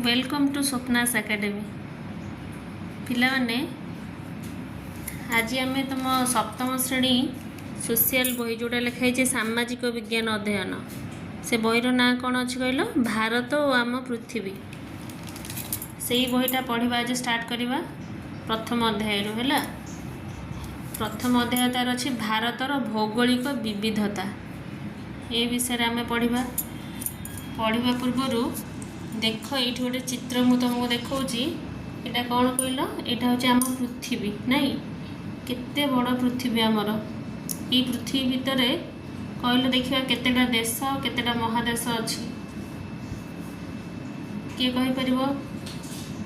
Welcome to Swapna's academy पिलाने आज आम तुम सप्तम श्रेणी सोशल बही जोटा लिखाई सामाजिक विज्ञान अध्ययन से बहीर ना कौन अच्छी कहल भारत और आम पृथ्वी से ही बहीटा पढ़ा आज स्टार्ट करवा प्रथम अध्याय है। प्रथम अध्याय तार अच्छी भारतर भौगोलिक विविधता ये विषय आम पढ़ा पूर्वर देख ये गोटे चित्र मु तुमको देखा यहाँ कौन कहल यहाँ हूँ आम पृथ्वी नाई केते बड़ पृथ्वी आमर ये पृथ्वी भितर कहल देखा केतेटा देश केतेटा महादेश अच्छी किए कहीपर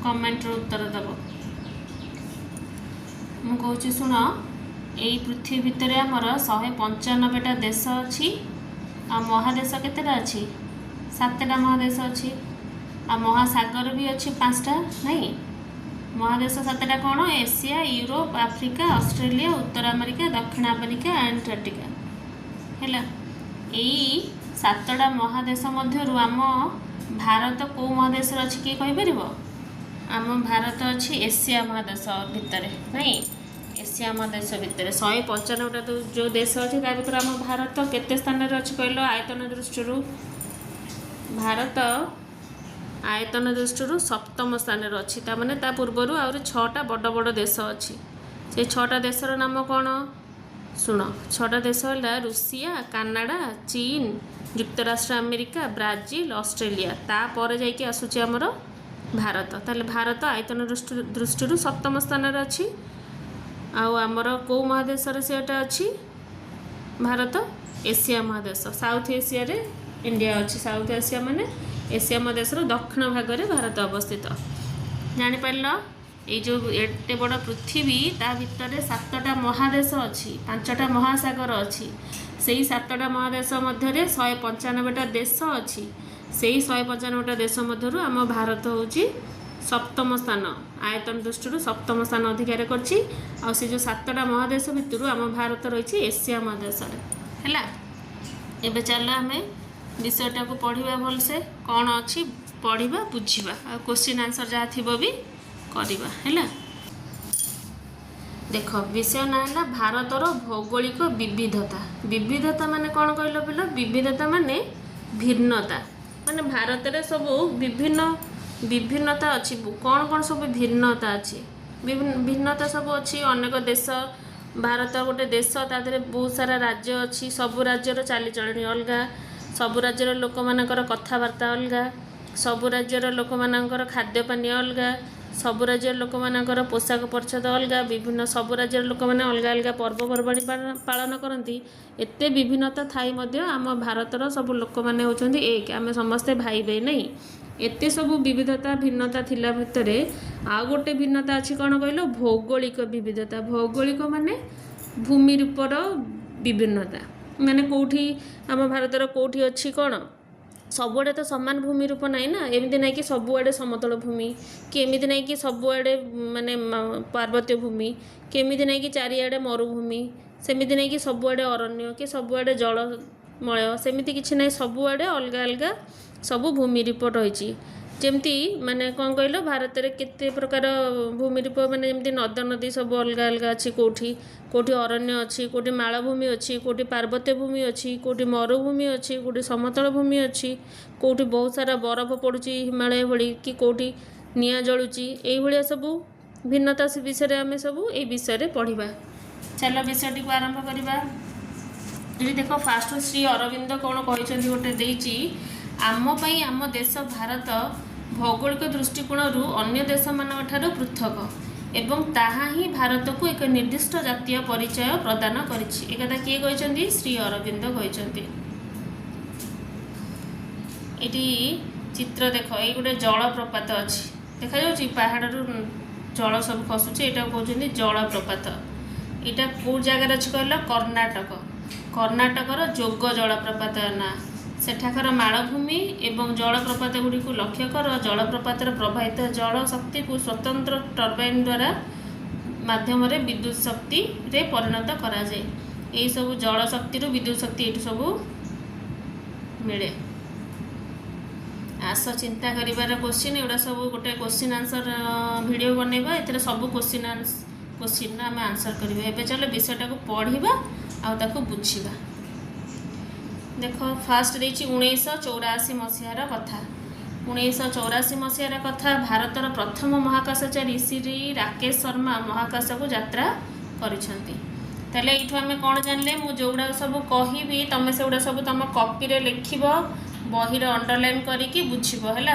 कमेंटर उत्तर दब मु कहूँ शुण यही पृथ्वी भितर आमर 195टा देश अच्छी आ महादेश केतेटा अच्छी 7टा महादेश अच्छी आ महासागर भी अच्छी 5टा नहीं महादेश 7टा कौन एशिया यूरोप आफ्रिका ऑस्ट्रेलिया उत्तर अमेरिका दक्षिण अमेरिका एंटार्क्टिका है यही 7टा महादेश मध्य आम भारत कौ महादेश अच्छी किए कहीपर आम भारत अच्छी एशिया महादेश भितर नहीं एशिया महादेश भितर 195टा तो जो देश अच्छी ता भर आम भारत केते स्थान अच्छी कहल आयतन दृष्टि भारत आयतन दृष्टि सप्तम स्थान अच्छी ताने ता पूर्वर आहरी 6टा बड़ बड़ देश अच्छी से 6टा देशर नाम कौन शुण 6टा देश है रूसिया कानाडा चीन युक्तराष्ट्र अमेरिका ब्राजिल ऑस्ट्रेलिया तापर जाकि आसूची आमर भारत ताले भारत आयतन दृष्टि सप्तम स्थान अच्छी आमर कौ महादेश सेटा अच्छी भारत एशिया महादेश साउथ एशिया रे इंडिया अच्छी साउथ एशिया माने एशिया महादेश दक्षिण भाग में भारत अवस्थित जापर ये जो एटे बड़ पृथ्वी ता भितर 7टा महादेश अच्छी 5टा महासागर अच्छी से ही 7टा महादेश मध्य 195टा देश अच्छी से ही 195टा देश मध्य आम भारत हूँ सप्तम स्थान आयतन दृष्टि सप्तम स्थान अधिकार करछि आ से जो 7टा महादेश भितर आम भारत रही एशिया महादेश है। एबे चल आम विषयटा को पढ़ा भलसे कौन अच्छी पढ़ा बुझा आ क्वेश्चन आंसर जहाँ थी भी करवा है। देख विषय ना है भारतर भौगोलिक विविधता विविधता माने कौन कहल बोल विविधता माने भिन्नता माने भारत में सब विभिन्न विभिन्नता अच्छी कौन कौन सब भिन्नता अच्छी भिन्नता सब अच्छी अनेक देश भारत गोटे देश तादे बहुत सारा राज्य अच्छी सबू राज्यर चालीचलणी अलग सबू राज्यर लोक मानकर कथबार्ता अलग सबू राज्यर लोक मानकर खाद्य पानी अलग सबू राज्यर लोक मानकर पोशाक परिच्छद अलग विभिन्न सबू राज्यर लोक मैंने अलग अलग पर्वपर्वाणी पालन करती एत विभिन्नता थाई मध्य आम भारतर सब लोक मैंने होती एक आम समस्ते भाई भाई नहीं एते सब विविधता भिन्नता थिला भितर आ गोटे भिन्नता अच्छी कौन कहल भौगोलिक विविधता भौगोलिक माने भूमि रूपर विभिन्नता माने कौटी आम भारतर कौटी अच्छी कौन सबुआड़े तो सामान भूमि रूप ना ना एमती ना कि सबुआड़े समतल भूमि कि एमती ना कि सबुआड़े माने पार्वत्य भूमि कि एमती ना कि चारिआडे मरुभूमि सेमती ना कि सबुआड़े अरण्य कि सबुआड़े जलमय सेमती किछि ना सबुआड़े अलग अलग सबू भूमि रूप रही जमती माने कौन कहल भारत में केते प्रकार भूमि रूप माने जमती नद नदी सब अलग अलग अच्छी कौटी कौटी अरण्य अच्छी कौटी मालभूमि अच्छी कौटी पार्वत्य भूमि अच्छी कौटी मरुभूमि अच्छी कौटी समतल भूमि अच्छी कौटी बहुत सारा बरफ पड़ुची हिमालय भली कि कौटी निआं जलुची ये सबू भिन्नता विषय आम सब ये विषय पढ़ा चलो विषयटी को आरंभ करवा ये देख फास्ट श्री अरविंद कौन कहते गोटे देची आम पई आम देश भारत भौगोलिक दृष्टिकोण अन्य देश मान ठारू पृथक एवं ताहा ही भारत को एक निर्दिष्ट जातीय परिचय प्रदान करिछि एकथा किए कहते श्री अरविंद कहते एटी चित्र देख ये गोटे जलप्रपात अच्छी देखा जाउछि पहाड़ जल सब खसुचे यहाँ कहते जलप्रपात यहाँ कौ जगार अच्छी कहल कर्णाटक कर्णाटकर जोग जलप्रपात ना सेठाकर मालभूमि एवं जलप्रपात गुड़ी को लक्ष्य कर जलप्रपात प्रवाहित जल शक्ति को स्वतंत्र टर्बाइन द्वारा माध्यम विद्युत शक्ति रे परिणत करा जाए यही सब जल शक्ति विद्युत शक्ति ये सब मिले आस चिंता करिवार क्वेश्चन एगुड़ा सब गोटे क्वेश्चन आंसर वीडियो बनइबा एथिरे सब क्वेश्चन आम आंसर करिबा। एबे चलो विषयटा को पढ़िबा आ ताको बुझिबा। देख फास्ट देछि 1984 मसीहार कथा। 1984 मसीहार कथा भारतर प्रथम महाकाशचारी श्री राकेश शर्मा महाकाश को यात्रा करिसंती। ताले एठु आमे कोन जानले मु जोगुडा सब कहिबी तमे सेगुडा सब तम कॉपी रे लिखिबो बहिर अंडरलाइन करिकी बुझिबो हैला।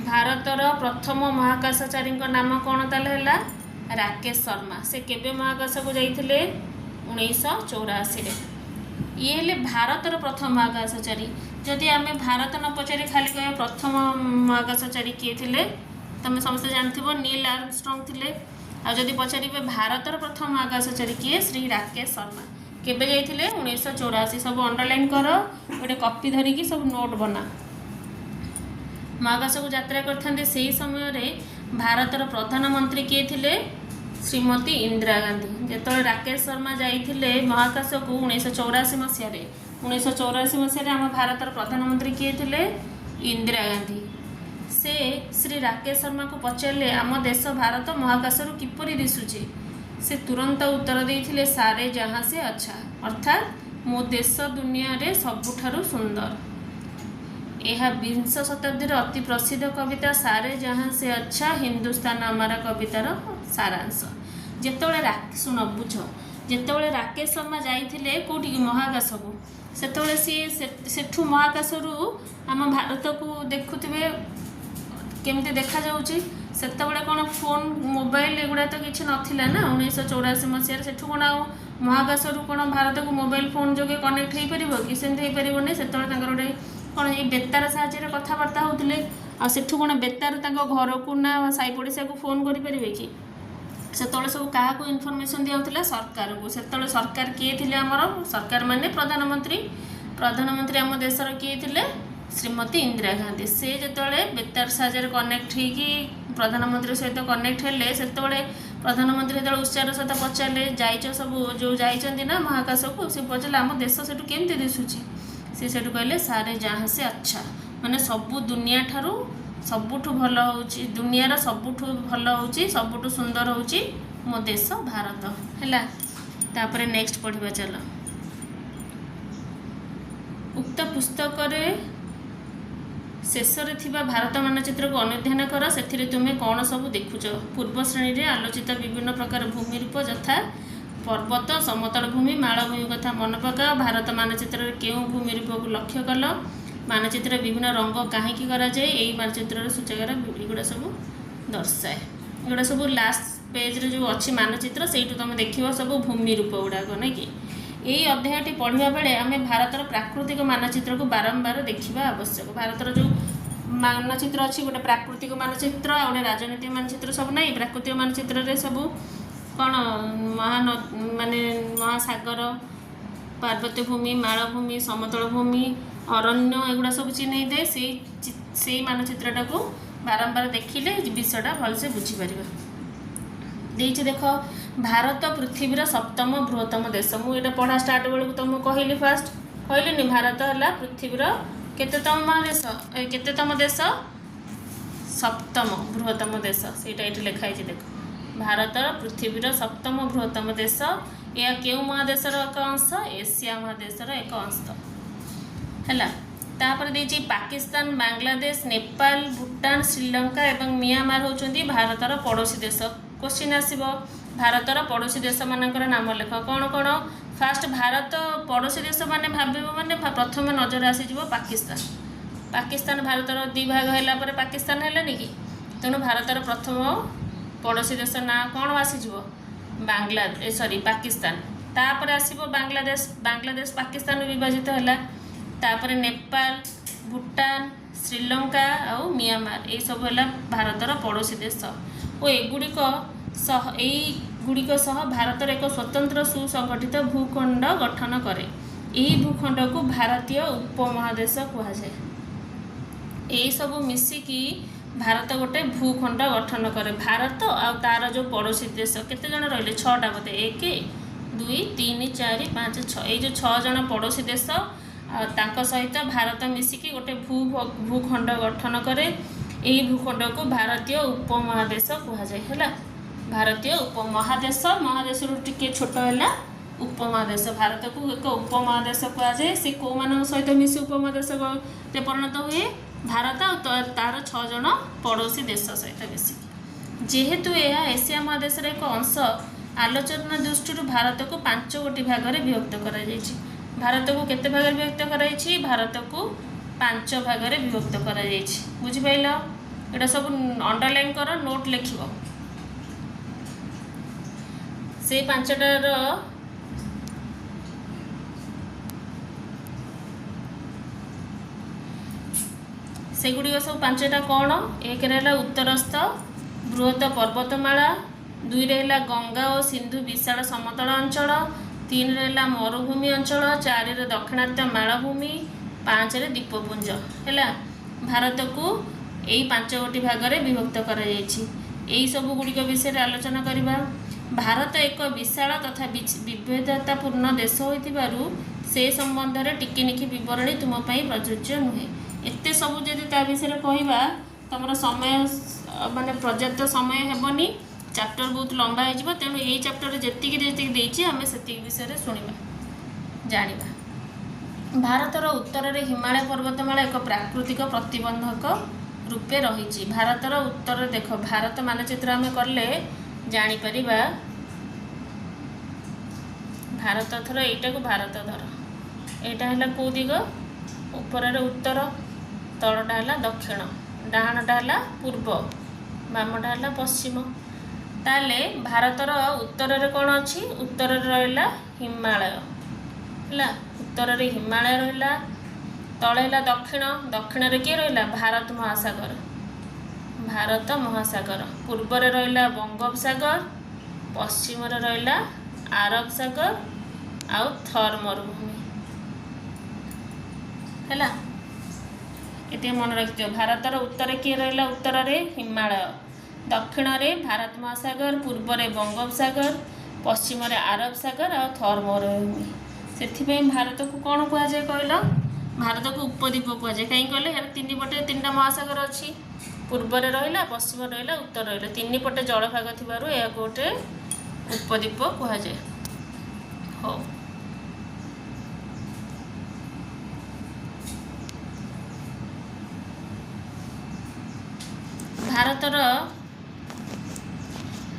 भारतर प्रथम महाकाशचारी नाम कोन ताले हैला राकेश शर्मा। से केबे महाकाश को जाइथिले 1984 रे। ये हेले भारतर प्रथम महाकाशचारी। जदि आम भारत न पचारि खाली कह प्रथम महाकाशचारी किए थे तुम समस्त जानथिबो नील आर्मस्ट्रंग थिले। आ जदि पचारे भारतर प्रथम महाकाशचारी किए श्री राकेश शर्मा केबे जाइथिले 1984। सब अंडरलाइन कर गोटे कॉपी धरिकी सब नोट बना। महाकाश को यात्रा करथांते सेही समय रे भारतर प्रधानमंत्री किए थिले श्रीमती इंदिरा गांधी। जेतବେଳେ राकेश शर्मा जाइथिले महाकाश को 1984 मसीह 1984 मसीह आम भारतर प्रधानमंत्री किए थिले इंदिरा गांधी। से श्री राकेश शर्मा को पचारे आम देश भारत महाकाश किपरि दिशुचे। से तुरंत उत्तर देइथिले सारे जहाँ से अच्छा, अर्थात मो देश दुनिया रे सबुठारु सुंदर। यह 20 शताब्दी अति प्रसिद्ध कविता सारे जहाँ से अच्छा हिंदुस्तान हमारा कवितार सारांश। जेतବେଳେ शुण बुझ जेतବେଳେ राकेश शर्मा जाइथिले कोठी महाकाश को सेतବେଳେ सी सेठू महाकाश रु आम भारत को देखुथिबे केमती देखा जाउची। सेतବେଳେ कोन फोन मोबाइल एगुड़ा तो किछि नथिला ना 1984 मसीह सेठू कोन महाकाश रु कोन भारत को मोबाइल फोन जोगे कनेक्ट हो परिबो कि सेंते हो परिबो नै। सेतବେଳେ तांकर गोटे कौन ये बेतार साहाଯ୍य कथबार्ता होते आठू कौन बेतार घर को ना साई पड़ोसिया को फोन करें कि से सब क्या इनफर्मेशन दिया सरकार को। से सरकार किए थे आमर सरकार माने प्रधानमंत्री आम देशर किए थे श्रीमती इंदिरा गांधी। से जिते बेतार साहाଯ୍य कनेक्ट होगी प्रधानमंत्री सहित कनेक्ट हेले से प्रधानमंत्री जो उत्साह सहित पचारे जाइच सब जो जाइए ना महाकाश को सी पचारे आम देश से केमती दिशुची। से सेठू कहले सारे जहाँ से अच्छा माने सबू दुनिया ठारू सबुठु भल होउची दुनियार सबुठु भल होउची सबुठु सुंदर होउची मो देश भारत हैला। तापरे नेक्स्ट पढ़िबा चलो। उक्त पुस्तक रे शेष रे थिबा भारत मानचित्र को अनुध्यान कर। सेथिरे तुमे कोन सब देखुच। पूर्व श्रेणी रे आलोचित विभिन्न प्रकार भूमि रूप यथा पर्वत समतल भूमि मालभूमि कथा मन पकाओ। भारत मानचित्र केउं भूमि रूप को लक्ष्य कल। मानचित्र विभिन्न रंग कहीं कराए यही मानचित्र सूचकार एगुड़ा सब दर्शाए। एगुड़ा सब लास्ट पेज रे जो अच्छी मानचित्र से तुम देख सब भूमि रूप गुड़ाक ना कि यही अध्यायटी पढ़ा बेले आम भारतर प्राकृतिक मानचित्र को बारंबार देखा आवश्यक। भारतर जो मानचित्र अच्छी गोटे प्राकृतिक मानचित्र आ गोटे राजनीतिक मानचित्र सब ना। प्राकृतिक मानचित्र सब कौन माने महासागर पार्वत्य भूमि मालभूमि समतल भूमि अरण्य एगुड़ा सब चिन्ह दे से मानचित्रटा को बारंबार देखिले विषयटा भलसे बुझीपर। देख भारत पृथ्वीर सप्तम बृहत्तम देश। मुझे पढ़ा स्टार्ट बेलू तुमको कहली फास्ट कहली भारत है पृथ्वीर केतम महादेश केतम देश सप्तम बृहत्तम देश सेटा ये लिखाई। देख भारत पृथ्वीर सप्तम बृहत्तम देश। यह क्यों महादेशर एक अंश एशिया महादेशर एक अंश है। तापर देछि पाकिस्तान बांग्लादेश नेपाल भूटान श्रीलंका एवं म्यांमार होचुंदी भारतर पड़ोसी देश। क्वेश्चन आसीबो भारतर पड़ोसी देश मानकर नाम लेख कौन कौन। फास्ट भारत पड़ोसी देश माने भाबिबो माने प्रथम नजर आसीजिवो पाकिस्तान। पाकिस्तान भारतर दि भाग हैला परे पाकिस्तान हैलानी कि तेणु भारतर प्रथम पड़ोसी देश ना कौन आसीजिवो बांग्लादेश सॉरी पाकिस्तान। तापर आसीबो बांग्लादेश। बांग्लादेश पाकिस्तान विभाजित हैला। तापर नेपाल भूटान श्रीलंका और म्यांमार ये सब है भारतर पड़ोसी देश। और एगुड़िक सह भारतर एक स्वतंत्र सुसंगठित भूखंड गठन करे। यही भूखंड को भारतीय उपमहादेश कहुए। यही सब मिसिकी भारत गोटे भूखंड गठन करे। भारत और तार जो पड़ोसी देश केते जन रहिले 6टा बोधे 1 2 3 4 5 6 ये जो 6 जन पड़ोसी देश सहित भारत मिसिकी गोटे भूखंड गठन करे। यही भूखंड को भारतीय उपमहादेश कहुए है। भारतीय उपमहादेश महादेश टिके छोट है उपमहादेश। भारत को एक उपमहादेश कहुए। सी कौ मान सहित मिसी उपमहादेश परिणत हुए भारत और तार 6 जन पड़ोसी देश सहित मिसिकी। जेहेतु यह एशिया महादेश एक अंश आलोचना दृष्टि भारत को 5 गोटी भाग में विभक्त कर। भारत को केते भाग में विभक्त कर? भारत को 5 भाग में विभक्त कर। बुझिपाइल? एटा सब अंडरलाइन कर, नोट लिख। से 5टार सेगुड़िक सब 5टा कौन? 1 रहा उत्तरस्थ बृहत पर्वतमाला, 2 रहा गंगा और सिंधु विशाल समतल अंचल, 3 रहा मरुभूमि अंचल, 4 रे दक्षिणात्य मालभूमि, 5 रे द्वीपपुंज है। भारत को यही 5 गोटी भाग में विभक्त कर। यही सब गुड़िक विषय आलोचना करवा। भारत एक विशाल तथा विविधतापूर्ण देश होइतिबारु से संबंध में टिकिनिखि विवरणी तुम प्रযোज्य नुहे। एत सब जदि ता विषय कहवा तुम समय माने पर्याप्त समय हेबनी, चैप्टर बहुत लंबा हो। तेणु यही चैप्टर जी आम से विषय शुणा जाना। भारतर उत्तर में हिमालय पर्वतमाला एक प्राकृतिक प्रतिबंधक रूपे रही। भारतर उत्तर देख भारत मानचित्र आम कले जापर। भारत थर यटा को भारत धर, यहाँ है कौ दिग? ऊपर उत्तर, तलटा है दक्षिण, डाहाणटा है पूर्व, बामटा है पश्चिम। ताले भारतर उत्तर में कौन अच्छी? उत्तर रहा हिमालय है। उत्तर में हिमालय रहा, तले है दक्षिण, दक्षिण में किए रहा? भारत महासागर, भारत महासागर। पूर्व में रहा बंगोपसागर, पश्चिम रहा आरब सागर आउ थर मरुभूमि है। ये मन रखिथ। भारतर उत्तर किए रहा? उत्तर में हिमालय, दक्षिण में भारत महासागर, पूर्व में बंगोपसागर, पश्चिम में आरब सागर और थर मरुभूमि। से भारत को कौन कहुए कहल? भारत को उपद्वीप कहुए। कहीं कहले यार 3 पटे 3टा महासागर अच्छी, पूर्व में रहा, पश्चिम रहा, उत्तर रहा, 3 पटे जलभाग थी यह गोटे उपद्वीप कहुए। हो भारतर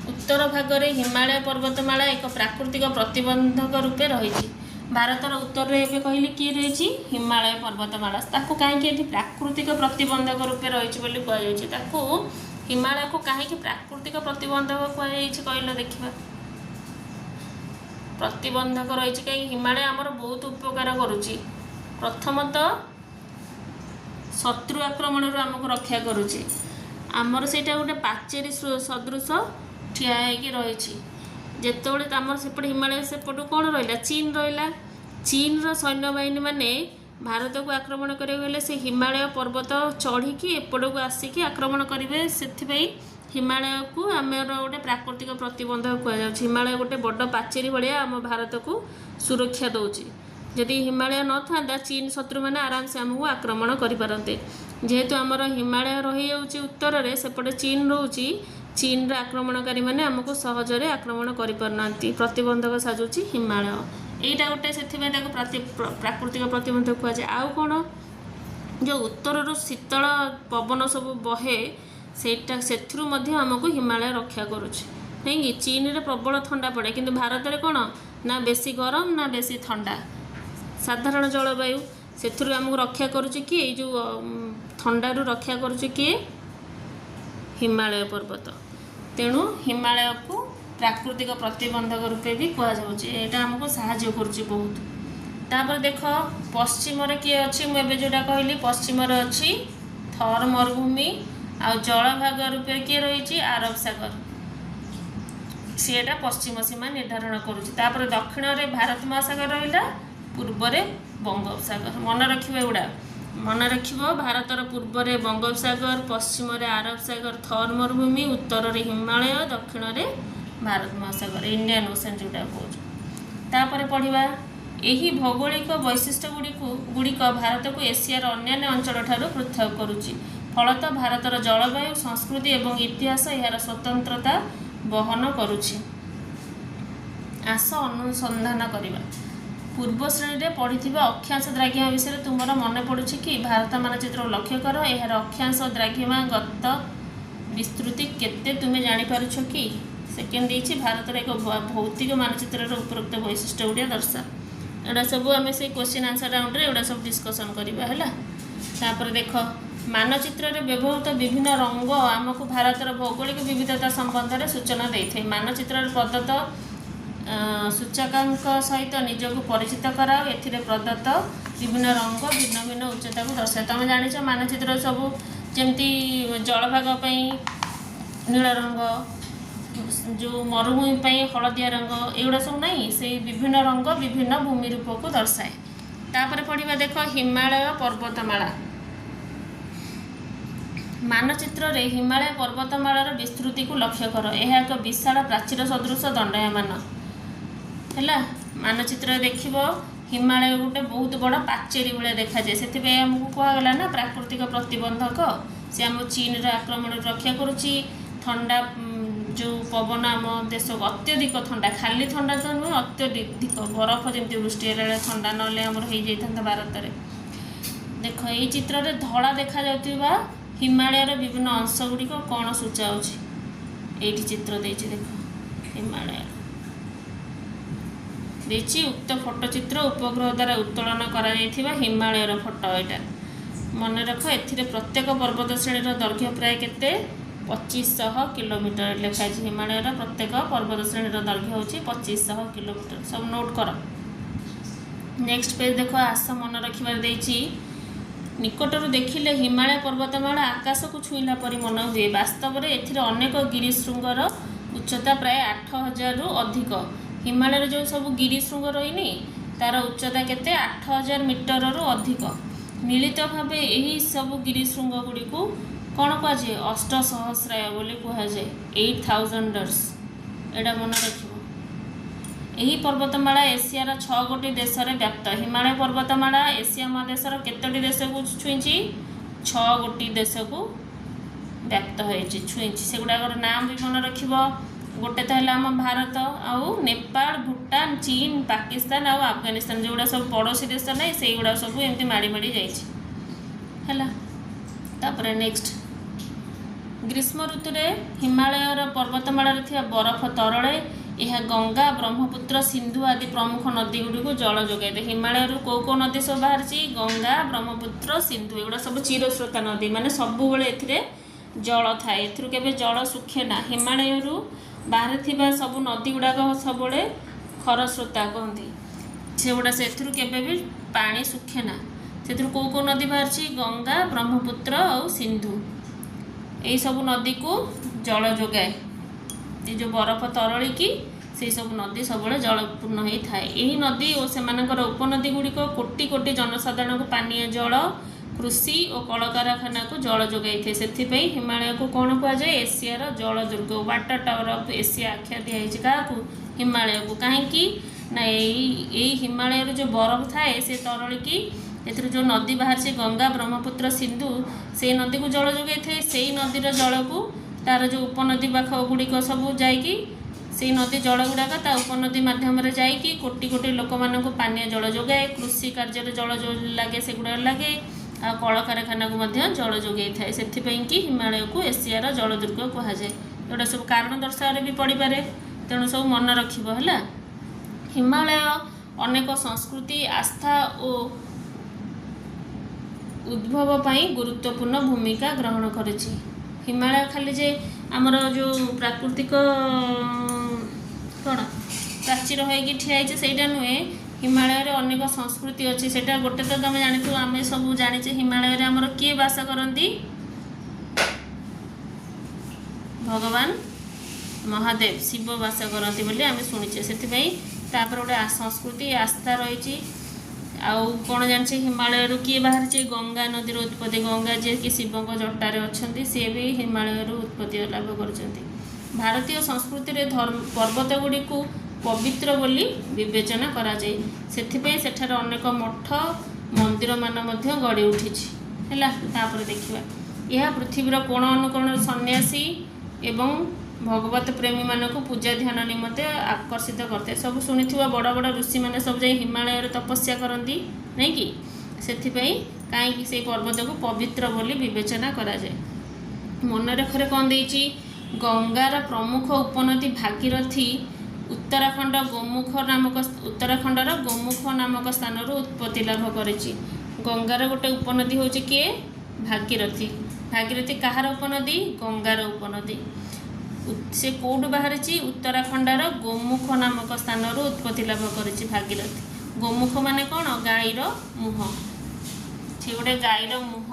उत्तर भाग में हिमालय पर्वतमाला एक प्राकृतिक प्रतिबंधक रूपे रही। भारतर उत्तर में कहली किए रही? हिमालय पर्वतमाला। ताको कहीं प्राकृतिक प्रतिबंधक रूपे रही कहु। हिमालय को कहीं प्राकृतिक प्रतिबंधक कहल? देखा प्रतिबंधक रही कहीं हिमालय आमर बहुत उपकार करुच्ची। प्रथमतः शत्रु आक्रमण आमको रक्षा करुच्ची। आमर से गोटे पाचेरी सदृश ठिया रही। जितेबाला आमर सेपटे हिमालय सेपटू कौन रहा? चीन रहा। चीन सैन्यबाहिनी मैंने भारत को आक्रमण करेंगे से हिमालय पर्वत चढ़ी एपट को आसिक आक्रमण करेंगे। से हिमालय को आमर गोटे प्राकृतिक प्रतिबंधक कहुए। हिमालय गोटे बड़ पाचेरी भाया आम भारत को सुरक्षा दौर। जदि हिमालय न था चीन शत्रु मैंने आराम से आमको आक्रमण करें। जेहेतु आमर हिमालय रही जाऊँगी उत्तर में, सेपटे चीन रोचे। चीन आक्रमणकारी मैंने आमको सहजरे आक्रमण करना प्रतिबंधक साजुची हिमालय। यहीटा गोटे से प्राकृतिक प्रतिबंधक कहुए। आउ कौन जो उत्तर शीतल पवन सब बहे सेटा से आमको हिमालय रक्षा करुच्ची। कहीं चीन रे प्रबल ठंडा पड़े किंतु भारत में कौन ना बेसी गरम ना बेसी ठंडा, साधारण जलवायु। से आमको रक्षा करुच्ची किए? जो ठंडारू रक्षा करुच्ची किए? हिमालय पर्वत। तेणु हिमालय को प्राकृतिक प्रतिबंधक रूपे भी कहुए। आमको साहाय्य करुच्ची बहुत। तापर देख पश्चिम किए अच्छी मुझे जोटा कहली पश्चिम अच्छी थर मरुभूमि आ जलभाग रूपे किए रही आरब सागर। सीटा पश्चिम सीमा निर्धारण करुच्ची। दक्षिण में भारत महासागर रहा, पूर्व में बंगोपसागर। मन रखिए एगुड़ा मन रखिए। भारतर पूर्व में बंगोपसागर, पश्चिम में आरब सागर थर मरुभूमि, उत्तर में हिमालय, दक्षिण में भारत महासागर इंडियन ओशन जोटा कौन। तापर पढ़ा ଏହି ଭୌଗୋଳିକ ବୈଶିଷ୍ଟ୍ୟ ଗୁଡ଼ିକ ଭାରତକୁ ଏସିଆର ଅନ୍ୟାନ୍ୟ ଅଞ୍ଚଳଠାରୁ ପୃଥକ କରୁଛି। ଫଳତଃ ଭାରତର ଜଳବାୟୁ, ସଂସ୍କୃତି ଏବଂ ଇତିହାସ ଏହାର ସ୍ୱତନ୍ତ୍ରତା ବହନ କରୁଛି। ଆସ ଅନୁସନ୍ଧାନ କରିବା। ପୂର୍ବ ଶ୍ରେଣୀରେ ପଢ଼ିଥିବା ଅକ୍ଷାଂଶ ଦ୍ରାଘିମା ବିଷୟରେ ତୁମର ମନେ ପଡ଼ୁଛି କି? ଭାରତ ମାନଚିତ୍ରକୁ ଲକ୍ଷ୍ୟ କର। ଏହାର ଅକ୍ଷାଂଶ ଦ୍ରାଘିମା ଗତ ବିସ୍ତୃତି କେତେ ତୁମେ ଜାଣିପାରୁଛ କି? ସେକେଣ୍ଡ ଦେଇଛି ଭାରତର ଏକ ଭୌତିକ ମାନଚିତ୍ରର ଉପରୋକ୍ତ ବୈଶିଷ୍ଟ୍ୟ ଗୁଡ଼ିକ ଦର୍ଶା। ଏଗୁଡ଼ା ସବୁ ଆମେ ସେଇ କ୍ୱେଶ୍ଚିନ୍ ଆନ୍ସର ରାଉଣ୍ଡରେ ଏଗୁଡ଼ା ସବୁ ଡିସ୍କସନ୍ କରିବା ହେଲା। ତାପରେ ଦେଖ, ମାନଚିତ୍ରରେ ବ୍ୟବହୃତ ବିଭିନ୍ନ ରଙ୍ଗ ଆମକୁ ଭାରତର ଭୌଗୋଳିକ ବିବିଧତା ସମ୍ବନ୍ଧରେ ସୂଚନା ଦେଇଥାଏ। ମାନଚିତ୍ରରେ ପ୍ରଦତ୍ତ ସୂଚକାଙ୍କ ସହିତ ନିଜକୁ ପରିଚିତ କରାଅ। ଏଥିରେ ପ୍ରଦତ୍ତ ବିଭିନ୍ନ ରଙ୍ଗ ଭିନ୍ନ ଭିନ୍ନ ଉଚ୍ଚତାକୁ ଦର୍ଶାଏ। ତୁମେ ଜାଣିଛ ମାନଚିତ୍ର ସବୁ ଯେମିତି ଜଳଭାଗ ପାଇଁ ନୀଳ ରଙ୍ଗ, ଯେଉଁ ମରୁଭୂମି ପାଇଁ ହଳଦିଆ ରଙ୍ଗ, ଏଗୁଡ଼ା ସବୁ ନାହିଁ, ସେଇ ବିଭିନ୍ନ ରଙ୍ଗ ବିଭିନ୍ନ ଭୂମି ରୂପକୁ ଦର୍ଶାଏ। ତାପରେ ପଢ଼ିବା ଦେଖ, ହିମାଳୟ ପର୍ବତମାଳା। ମାନଚିତ୍ରରେ ହିମାଳୟ ପର୍ବତମାଳାର ବିସ୍ତୃତିକୁ ଲକ୍ଷ୍ୟ କର। ଏହା ଏକ ବିଶାଳ ପ୍ରାଚୀର ସଦୃଶ ଦଣ୍ଡାୟମାନ ହେଲା। ମାନଚିତ୍ରରେ ଦେଖିବ ହିମାଳୟ ଗୋଟେ ବହୁତ ବଡ଼ ପାଚେରୀ ଭଳିଆ ଦେଖାଯାଏ। ସେଥିପାଇଁ ଆମକୁ କୁହାଗଲା ନା ପ୍ରାକୃତିକ ପ୍ରତିବନ୍ଧକ। ସେ ଆମ ଚୀନର ଆକ୍ରମଣରୁ ରକ୍ଷା କରୁଛି। ଥଣ୍ଡା ଯେଉଁ ପବନ ଆମ ଦେଶକୁ ଅତ୍ୟଧିକ ଥଣ୍ଡା, ଖାଲି ଥଣ୍ଡା ତ ନୁହେଁ, ଅତ୍ୟଧିକ ବରଫ ଯେମିତି ବୃଷ୍ଟି ହେଲା ଥଣ୍ଡା, ନହେଲେ ଆମର ହେଇଯାଇଥାନ୍ତା ଭାରତରେ। ଦେଖ, ଏଇ ଚିତ୍ରରେ ଧଳା ଦେଖାଯାଉଥିବା ହିମାଳୟର ବିଭିନ୍ନ ଅଂଶ ଗୁଡ଼ିକ କ'ଣ ସୂଚାଉଛି? ଏଇଠି ଚିତ୍ର ଦେଇଛି ଦେଖ, ହିମାଳୟ ଦେଇଛି। ଉକ୍ତ ଫଟୋଚିତ୍ର ଉପଗ୍ରହ ଦ୍ୱାରା ଉତ୍ତୋଳନ କରାଯାଇଥିବା ହିମାଳୟର ଫଟୋ। ଏଇଟା ମନେ ରଖ। ଏଥିରେ ପ୍ରତ୍ୟେକ ପର୍ବତ ଶ୍ରେଣୀର ଦୈର୍ଘ୍ୟ ପ୍ରାୟ କେତେ? 2500 କିଲୋମିଟର ଲେଖାଯାଇଛି। ହିମାଳୟର ପ୍ରତ୍ୟେକ ପର୍ବତ ଶ୍ରେଣୀର ଦୈର୍ଘ୍ୟ ହେଉଛି 2500 କିଲୋମିଟର। ସବୁ ନୋଟ୍ କର। ନେକ୍ସଟ ପେଜ ଦେଖ, ଆସ ମନେ ରଖିବାର ଦେଇଛି। ନିକଟରୁ ଦେଖିଲେ ହିମାଳୟ ପର୍ବତମାଳା ଆକାଶକୁ ଛୁଇଁଲା ପରି ମନେ ହୁଏ। ବାସ୍ତବରେ ଏଥିରେ ଅନେକ ଗିରିଶୃଙ୍ଗର ଉଚ୍ଚତା ପ୍ରାୟ 8000ରୁ ଅଧିକ। ହିମାଳୟରେ ଯେଉଁ ସବୁ ଗିରିଶୃଙ୍ଗ ରହିନି, ତା'ର ଉଚ୍ଚତା କେତେ? 8000 ମିଟରରୁ ଅଧିକ। ମିଳିତ ଭାବେ ଏହି ସବୁ ଗିରିଶୃଙ୍ଗ ଗୁଡ଼ିକୁ କ'ଣ କୁହାଯାଏ? ଅଷ୍ଟସହସ୍ରାୟ ବୋଲି କୁହାଯାଏ। 8000ers। ଏଇଟା ମନେ ରଖିବ। ଏହି ପର୍ବତମାଳା ଏସିଆର 6 ଗୋଟି ଦେଶରେ ବ୍ୟାପ୍ତ। ହିମାଳୟ ପର୍ବତମାଳା ଏସିଆ ମହାଦେଶର କେତୋଟି ଦେଶକୁ ଛୁଇଁଛି? 6 ଗୋଟି ଦେଶକୁ ବ୍ୟାପ୍ତ ହୋଇଛି, ଛୁଇଁଛି। ସେଗୁଡ଼ାକର ନାମ ବି ମନେ ରଖିବ। ଗୋଟେ ତ ହେଲା ଆମ ଭାରତ, ଆଉ ନେପାଳ, ଭୁଟାନ, ଚୀନ, ପାକିସ୍ତାନ ଆଉ ଆଫଗାନିସ୍ତାନ, ଯେଉଁଗୁଡ଼ା ସବୁ ପଡ଼ୋଶୀ ଦେଶ ନାହିଁ, ସେଇଗୁଡ଼ା ସବୁ ଏମିତି ମାଡ଼ି ମାଡ଼ି ଯାଇଛି ହେଲା। ତାପରେ ନେକ୍ସଟ, ଗ୍ରୀଷ୍ମ ଋତୁରେ ହିମାଳୟର ପର୍ବତମାଳାରେ ଥିବା ବରଫ ତରଳେ। ଏହା ଗଙ୍ଗା, ବ୍ରହ୍ମପୁତ୍ର, ସିନ୍ଧୁ ଆଦି ପ୍ରମୁଖ ନଦୀ ଗୁଡ଼ିକୁ ଜଳ ଯୋଗାଇଥାଏ। ହିମାଳୟରୁ କେଉଁ କେଉଁ ନଦୀ ସବୁ ବାହାରିଛି? ଗଙ୍ଗା, ବ୍ରହ୍ମପୁତ୍ର, ସିନ୍ଧୁ। ଏଗୁଡ଼ା ସବୁ ଚିରସ୍ରୋତା ନଦୀ, ମାନେ ସବୁବେଳେ ଏଥିରେ ଜଳ ଥାଏ। ଏଥିରୁ କେବେ ଜଳ ଶୁଖେ ନା। ହିମାଳୟରୁ ବାହାରିଥିବା ସବୁ ନଦୀ ଗୁଡ଼ାକ ସବୁବେଳେ ଖରସ୍ରୋତା କହନ୍ତି। ସେଗୁଡ଼ା ସେଥିରୁ କେବେ ବି ପାଣି ଶୁଖେ ନା। ସେଥିରୁ କେଉଁ କେଉଁ ନଦୀ ବାହାରିଛି? ଗଙ୍ଗା, ବ୍ରହ୍ମପୁତ୍ର ଆଉ ସିନ୍ଧୁ। ଏଇସବୁ ନଦୀକୁ ଜଳ ଯୋଗାଏ। ଏ ଯେଉଁ ବରଫ ତରଳିକି ସେହିସବୁ ନଦୀ ସବୁବେଳେ ଜଳପୂର୍ଣ୍ଣ ହୋଇଥାଏ। ଏହି ନଦୀ ଓ ସେମାନଙ୍କର ଉପନଦୀ ଗୁଡ଼ିକ କୋଟି କୋଟି ଜନସାଧାରଣଙ୍କୁ ପାନୀୟ ଜଳ, କୃଷି ଓ କଳକାରଖାନାକୁ ଜଳ ଯୋଗାଇଥାଏ। ସେଥିପାଇଁ ହିମାଳୟକୁ କ'ଣ କୁହାଯାଏ? ଏସିଆର ଜଳ ଦୁର୍ଗ, ୱାଟର ଟାୱାର ଅଫ୍ ଏସିଆ ଆଖ୍ୟା ଦିଆଯାଇଛି। କାହାକୁ? ହିମାଳୟକୁ। କାହିଁକି ନା ଏଇ ହିମାଳୟରେ ଯେଉଁ ବରଫ ଥାଏ ସେ ତରଳିକି ଏଥିରୁ ଯେଉଁ ନଦୀ ବାହାରିଛି ଗଙ୍ଗା, ବ୍ରହ୍ମପୁତ୍ର, ସିନ୍ଧୁ, ସେଇ ନଦୀକୁ ଜଳ ଯୋଗାଇଥାଏ। ସେଇ ନଦୀର ଜଳକୁ ତା'ର ଯେଉଁ ଉପନଦୀ ପାଖ ଗୁଡ଼ିକ ସବୁ ଯାଇକି ସେଇ ନଦୀ ଜଳ ଗୁଡ଼ାକ ତା ଉପନଦୀ ମାଧ୍ୟମରେ ଯାଇକି କୋଟି କୋଟି ଲୋକମାନଙ୍କୁ ପାନୀୟ ଜଳ ଯୋଗାଏ। କୃଷି କାର୍ଯ୍ୟରେ ଜଳ ଲାଗେ, ସେଗୁଡ଼ାକ ଲାଗେ, ଆଉ କଳକାରଖାନାକୁ ମଧ୍ୟ ଜଳ ଯୋଗାଇଥାଏ। ସେଥିପାଇଁ କି ହିମାଳୟକୁ ଏସିଆର ଜଳ ଦୁର୍ଗ କୁହାଯାଏ। ଏଗୁଡ଼ା ସବୁ କାରଣ ଦର୍ଶାଅରେ ବି ପଡ଼ିପାରେ, ତେଣୁ ସବୁ ମନେ ରଖିବ ହେଲା। ହିମାଳୟ ଅନେକ ସଂସ୍କୃତି, ଆସ୍ଥା ଓ ଉଦ୍ଭବ ପାଇଁ ଗୁରୁତ୍ୱପୂର୍ଣ୍ଣ ଭୂମିକା ଗ୍ରହଣ କରିଛି। ହିମାଳୟ ଖାଲି ଯେ ଆମର ଯେଉଁ ପ୍ରାକୃତିକ କ'ଣ ପ୍ରାଚୀର ହୋଇକି ଠିଆ ହେଇଛି ସେଇଟା ନୁହେଁ। ହିମାଳୟରେ ଅନେକ ସଂସ୍କୃତି ଅଛି। ସେଇଟା ଗୋଟେ ତ ତୁମେ ଜାଣିଥିବ, ଆମେ ସବୁ ଜାଣିଛେ ହିମାଳୟରେ ଆମର କିଏ ବାସ କରନ୍ତି? ଭଗବାନ ମହାଦେବ, ଶିବ ବାସ କରନ୍ତି ବୋଲି ଆମେ ଶୁଣିଛେ। ସେଥିପାଇଁ ତାପରେ ଗୋଟେ ସଂସ୍କୃତି, ଆସ୍ଥା ରହିଛି। ଆଉ କ'ଣ ଜାଣିଛେ? ହିମାଳୟରୁ କିଏ ବାହାରିଛି? ଗଙ୍ଗା ନଦୀର ଉତ୍ପତ୍ତି। ଗଙ୍ଗା ଯିଏକି ଶିବଙ୍କ ଜଟାରେ ଅଛନ୍ତି, ସିଏ ବି ହିମାଳୟରୁ ଉତ୍ପତ୍ତି ଲାଭ କରିଛନ୍ତି। ଭାରତୀୟ ସଂସ୍କୃତିରେ ପର୍ବତ ଗୁଡ଼ିକୁ पवित्र बोली विवेचना कराଯାए। सेथिपई सेठार अनेक मठ मंदिर मान मध्य गढ़ी उठिछि हैला। तापर देखिबा यह पृथ्वीर कोण अनुकोण सन्यासी एवं भगवत प्रेमी मानक पूजा ध्यान निमंते आकर्षित करते। सब शुणिथिबा बड़ बड़ ऋषि मैंने सब जाई हिमालय रे तपस्या करती नहीं कि सेथिपई कहीं से पर्वत को पवित्र बोली विवेचना करा जाए। मन रेखरे कौन देइछि गंगार प्रमुख उपनदी भागीरथी उत्तराखंड गोमुख नामक स्थान उत्पत्ति लाभ करिछि। गंगार गोटे उपनदी होछि किए भागीरथी। भागीरथी कहार उपनदी गंगार उपनदी। से कौटू बाहरी उत्तराखंडार गोमुख नामक स्थान उत्पत्ति लाभ करिछि भागीरथी। गोमुख माने कौन गाईर मुह से गोटे गाईर मुह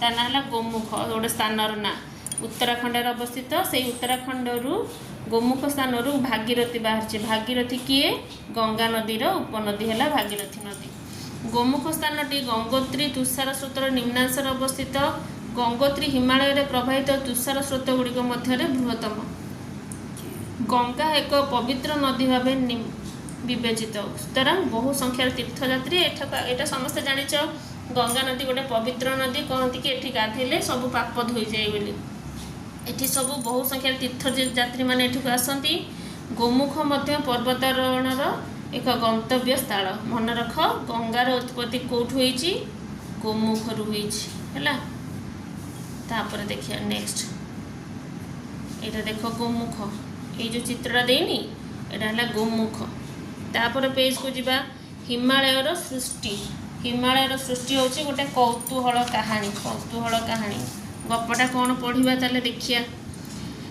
ता ना है गोमुख गोटे स्थानर ना उत्तराखंड अवस्थित। से उत्तराखंड गोमुख स्थान भागीरथी बाहरी। भागीरथी किए गंगा नदीर उपनदी है भागीरथी नदी। गोमुख स्थानटी गंगोत्री तुषार स्रोतर निम्नांशर अवस्थित। गंगोत्री हिमालय रे प्रवाहित तुषार स्रोत गुड़िक मध्य बृहत्तम। गंगा एक पवित्र नदी भाव विवेचित। सुतरां बहु संख्यार तीर्थयात्री एटा समस्ते जानिच गंगा नदी गोटे पवित्र नदी कहती कि एठी गाधेले सब पाप धोई जाए बोली। एठी सब बहु संख्यार तीर्थयात्री माने एठिक आसती। गोमुख मध्य पर्वतारोहणर एक गंतव्य स्थल। मन रख गंगार उत्पत्ति कौट होइछि गोमुख रु होइछि हैला। तापर देखिए नेक्स्ट एटा देख गोमुख ये जो चित्रटा देनी एटा है गोमुख। तापर पेज को जीवा हिमालयर सृष्टि। हिमालयर सृष्टि होची गोटे कौतूहल कहानी। कौतूहल कहानी गपटा कौन पढ़ा ताले देखिया।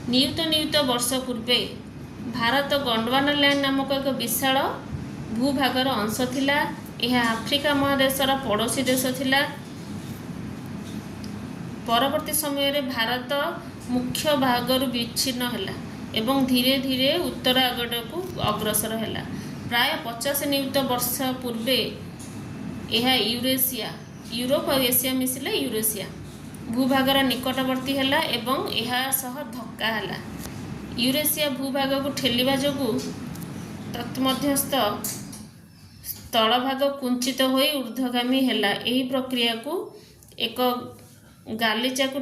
नियुत वर्ष पूर्वे भारत गोंडवाना लैंड नामक एक विशाल भूभागर अंश थिला। यह आफ्रिका महादेशर पड़ोशी देश थिला। परवर्ती समय रे भारत मुख्य भागरु विच्छिन्न हैला एवं धीरे धीरे उत्तर आगड़ को अग्रसर हैला। प्राय 50 नियुत वर्ष पूर्वे यह यूरेशिया यूरोप और एशिया मिसिले यूरेशिया भूभागर निकटवर्ती हैला एवं यह सह धक्का हैला। यूरेशिया भूभाग को ठेलिबा जोगु तत्मध्यस्थ स्थलभाग कुंचित होई ऊर्ध्वगामी हैला। एही प्रक्रिया को एक गालीचा को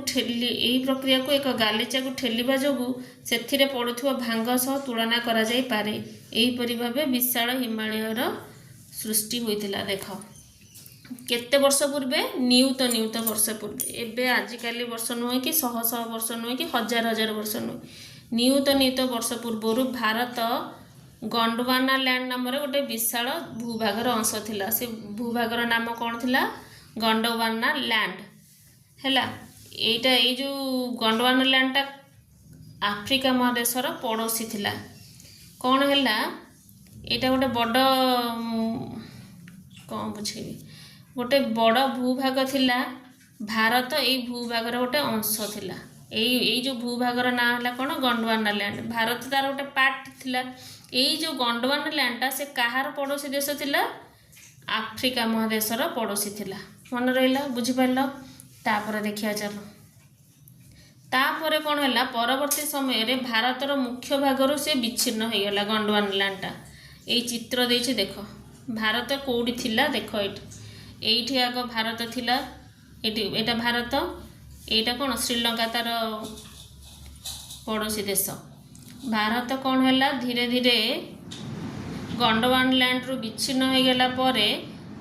ठेलिबा जोगु सेथिरे पड़ुथिबा भांग सह तुलना करा जाई पारे। एहीपरि भाबे विशाल हिमालयर सृष्टि होइतिला। देख केते वर्ष पूर्वे नियुत वर्ष पूर्वे। एबे आजिकाली वर्ष नुहे कि शह वर्ष नुहे कि हजार हजार वर्ष नुहे। नियुत वर्ष पूर्व भारत गोंडवाना लैंड नाम गोटे विशाल भूभागर अंश थिला। से भूभागर नाम कौन थिला गोंडवाना लैंड हैला। एटा ये जो गोंडवाना लैंडटा आफ्रिका महादेशर पड़ोशी थिला। कौन हैला एटा गोटे बड़ कौन बुझेबी गोटे बड़ भूभाग थिला। भारत ये भूभागर गोटे अंश थिला। ये जो भूभागर ना है कौन गोंडवाना लैंड। भारत तार गोटे पार्ट थिला। ये जो गोंडवाना लैंडटा से कहार पड़ोशी देश थिला आफ्रिका महादेशर पड़ोशी थिला। मन रहा बुझिपार। तापर देखिया चलो तापर कौन है परवर्ती समय रे भारतर मुख्य भागर से विच्छिन्न हो गला गोंडवाना लैंडटा। ये चित्र देछि देख भारत कौड़ी थिला। देख ये आग भारत थिला। एटा भारत एटा कौन श्रीलंका तार पड़ोशी देश। भारत कौन है धीरे धीरे गोंडवाना लैंड रु विच्छिन्न हो गला परे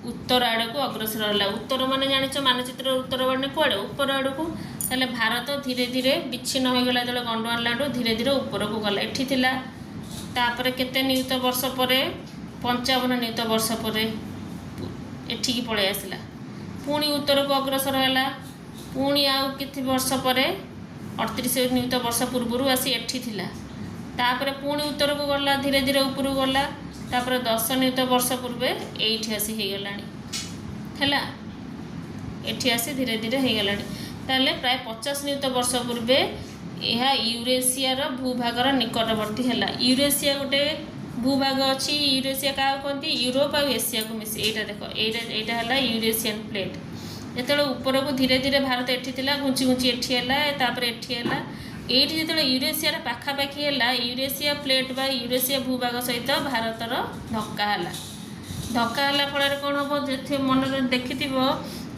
उत्तर आड़ को अग्रसर है। उत्तर माने जानिच मानचित्र उत्तर माने कुआड़े ऊपर आड़ को। ताले भारत धीरे धीरे विच्छिन्न हो गला जो गोंडवाना लैंड धीरे धीरे ऊपर को गला। एठी थिला तापर केते नियुत वर्ष परे 55 नियुत वर्ष परे एठी पळे आसला। पुणी उत्तर को अग्रसर है। पुणी आउ किछि वर्ष परे 38 नियुत वर्ष पूर्व आसी एठी थिला। तापर पुणी उत्तर को गला धीरे धीरे ऊपर गला। तापर 10 नियुत वर्ष पूर्वे एठी आसी हे गलानी हैला। एठी आसी धीरे धीरे हे गलानी। ताले प्राय 50 नियुत वर्ष पूर्वे यह यूरेशियार भूभागर निकटवर्ती हैला। यूरेशिया गोटे भूभाग अच्छी। यूरेशिया क्या कहते यूरोप और एशिया को मिसी। एटा देख एटा है यूरेशियन प्लेट। जो ऊपर को धीरे धीरे भारत एठी थिला घुंची घुंची एठी हैला। तापर एठी हैला ଏଇଠି ଯେତେବେଳେ ୟୁରେସିଆର ପାଖାପାଖି ହେଲା ୟୁରେସିଆ ପ୍ଲେଟ୍ ବା ୟୁରେସିଆ ଭୂଭାଗ ସହିତ ଭାରତର ଧକ୍କା ହେଲା। ଧକ୍କା ହେଲା ଫଳରେ କ'ଣ ହେବ, ଯେତେ ମନରେ ଦେଖିଥିବ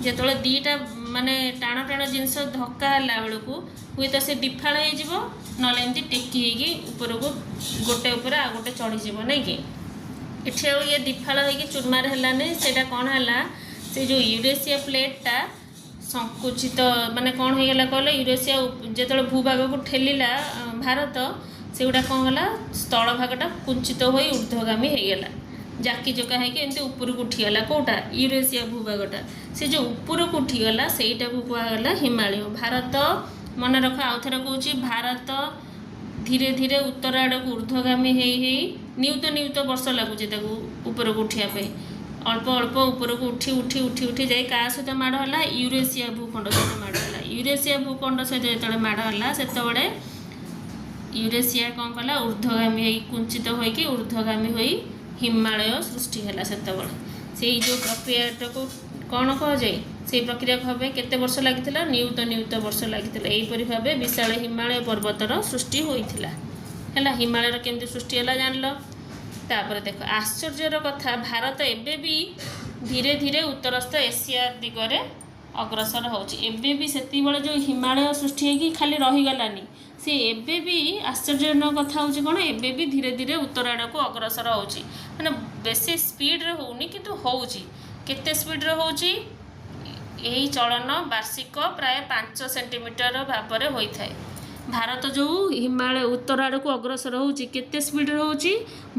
ଯେତେବେଳେ ଦୁଇଟା ମାନେ ଟାଣ ଟାଣ ଜିନିଷ ଧକ୍କା ହେଲା ବେଳକୁ ହୁଏତ ସେ ଦିଫାଳ ହେଇଯିବ, ନହେଲେ ଏମିତି ଟେକି ହେଇକି ଉପରକୁ ଗୋଟେ ଉପରେ ଆଉ ଗୋଟେ ଚଢ଼ିଯିବ, ନାଇଁ କି? ଏଠି ଆଉ ଇଏ ଦିଫାଳ ହେଇକି ଚୁରମାର ହେଲାନି। ସେଇଟା କ'ଣ ହେଲା, ସେ ଯେଉଁ ୟୁରେସିଆ ପ୍ଲେଟ୍ଟା ସଂକୁଚିତ ମାନେ କ'ଣ ହେଇଗଲା କହିଲେ, ୟୁରେସିଆ ଯେତେବେଳେ ଭୂଭାଗକୁ ଠେଲିଲା ଭାରତ, ସେଗୁଡ଼ା କ'ଣ ହେଲା, ସ୍ଥଳଭାଗଟା କୁଞ୍ଚିତ ହୋଇ ଊର୍ଦ୍ଧ୍ୱଗାମୀ ହେଇଗଲା, ଜାକି ଜକା ହେଇକି ଏମିତି ଉପରକୁ ଉଠିଗଲା। କେଉଁଟା? ୟୁରେସିଆ ଭୂଭାଗଟା। ସେ ଯେଉଁ ଉପରକୁ ଉଠିଗଲା ସେଇଟାକୁ କୁହାଗଲା ହିମାଳୟ। ଭାରତ, ମନେ ରଖ ଆଉଥରେ କହୁଛି, ଭାରତ ଧୀରେ ଧୀରେ ଉତ୍ତର ଆଡ଼କୁ ଊର୍ଦ୍ଧ୍ୱଗାମୀ ହେଇ ହେଇ ନିୟୁତ ବର୍ଷ ଲାଗୁଛି ତାକୁ ଉପରକୁ ଉଠିବା ପାଇଁ। ଅଳ୍ପ ଅଳ୍ପ ଉପରକୁ ଉଠି ଉଠି ଉଠି ଉଠି ଯାଇ କାହା ସହିତ ମାଡ଼ ହେଲା? ୟୁରେସିଆ ଭୂଖଣ୍ଡ ସହିତ ମାଡ଼ ହେଲା। ୟୁରେସିଆ ଭୂଖଣ୍ଡ ସହିତ ଯେତେବେଳେ ମାଡ଼ ହେଲା ସେତେବେଳେ ୟୁରେସିଆ କ'ଣ କଲା, ଊର୍ଦ୍ଧ୍ୱଗାମୀ ହେଇ କୁଞ୍ଚିତ ହୋଇକି ଊର୍ଦ୍ଧ୍ୱଗାମୀ ହୋଇ ହିମାଳୟ ସୃଷ୍ଟି ହେଲା। ସେତେବେଳେ ସେଇ ଯେଉଁ ପ୍ରକ୍ରିୟାଟାକୁ କ'ଣ କୁହାଯାଏ? ସେଇ ପ୍ରକ୍ରିୟାକୁ ହେବା ପାଇଁ କେତେ ବର୍ଷ ଲାଗିଥିଲା? ନିୟୁତ ବର୍ଷ ଲାଗିଥିଲା। ଏହିପରି ଭାବେ ବିଶାଳ ହିମାଳୟ ପର୍ବତର ସୃଷ୍ଟି ହୋଇଥିଲା। ହେଲା, ହିମାଳୟର କେମିତି ସୃଷ୍ଟି ହେଲା ଜାଣିଲ। ତାପରେ ଦେଖ ଆଶ୍ଚର୍ଯ୍ୟର କଥା, ଭାରତ ଏବେ ବି ଧୀରେ ଧୀରେ ଉତ୍ତରସ୍ଥ ଏସିଆ ଦିଗରେ ଅଗ୍ରସର ହେଉଛି। ଏବେ ବି ସେତିକିବେଳେ ଯେଉଁ ହିମାଳୟ ସୃଷ୍ଟି ହେଇକି ଖାଲି ରହିଗଲାନି, ସେ ଏବେ ବି ଆଶ୍ଚର୍ଯ୍ୟଜନକ କଥା ହେଉଛି କ'ଣ, ଏବେ ବି ଧୀରେ ଧୀରେ ଉତ୍ତର ଆଡ଼କୁ ଅଗ୍ରସର ହେଉଛି। ମାନେ ବେଶୀ ସ୍ପିଡ଼ରେ ହେଉନି, କିନ୍ତୁ ହେଉଛି। କେତେ ସ୍ପିଡ଼ରେ ହେଉଛି? ଏହି ଚଳନ ବାର୍ଷିକ ପ୍ରାୟ 5 ସେଣ୍ଟିମିଟର ଭାବରେ ହୋଇଥାଏ। ଭାରତ ଯେଉଁ ହିମାଳୟ ଉତ୍ତର ଆଡ଼କୁ ଅଗ୍ରସର ହେଉଛି, କେତେ ସ୍ପିଡ଼ରେ ହେଉଛି?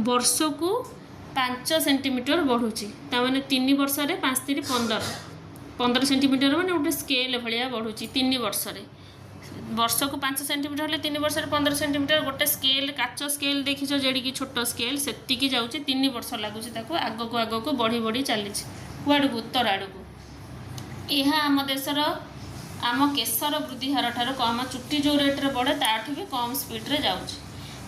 ବର୍ଷକୁ 5 ସେଣ୍ଟିମିଟର ବଢ଼ୁଛି। ତା'ମାନେ 3 ବର୍ଷରେ 5 3 15 ସେଣ୍ଟିମିଟର, ମାନେ ଗୋଟେ ସ୍କେଲ୍ ଭଳିଆ ବଢ଼ୁଛି 3 ବର୍ଷରେ। ବର୍ଷକୁ 5 ସେଣ୍ଟିମିଟର ହେଲେ 3 ବର୍ଷରେ 15 ସେଣ୍ଟିମିଟର। ଗୋଟେ ସ୍କେଲ୍, କାଚ ସ୍କେଲ୍ ଦେଖିଛ ଯେଡ଼ିକି ଛୋଟ ସ୍କେଲ୍, ସେତିକି ଯାଉଛି। 3 ବର୍ଷ ଲାଗୁଛି ତାକୁ ଆଗକୁ ଆଗକୁ ବଢ଼ି ବଢ଼ି ଚାଲିଛି। କୁଆଡ଼କୁ? ଉତ୍ତର ଆଡ଼କୁ। ଏହା ଆମ ଦେଶର ଆମ କେଶର ବୃଦ୍ଧି ହାର ଠାରୁ କମ୍, ଚୁଟି ଯେଉଁ ରେଟ୍ରେ ବଢ଼େ ତାଠୁ ବି କମ୍ ସ୍ପିଡ଼ରେ ଯାଉଛି।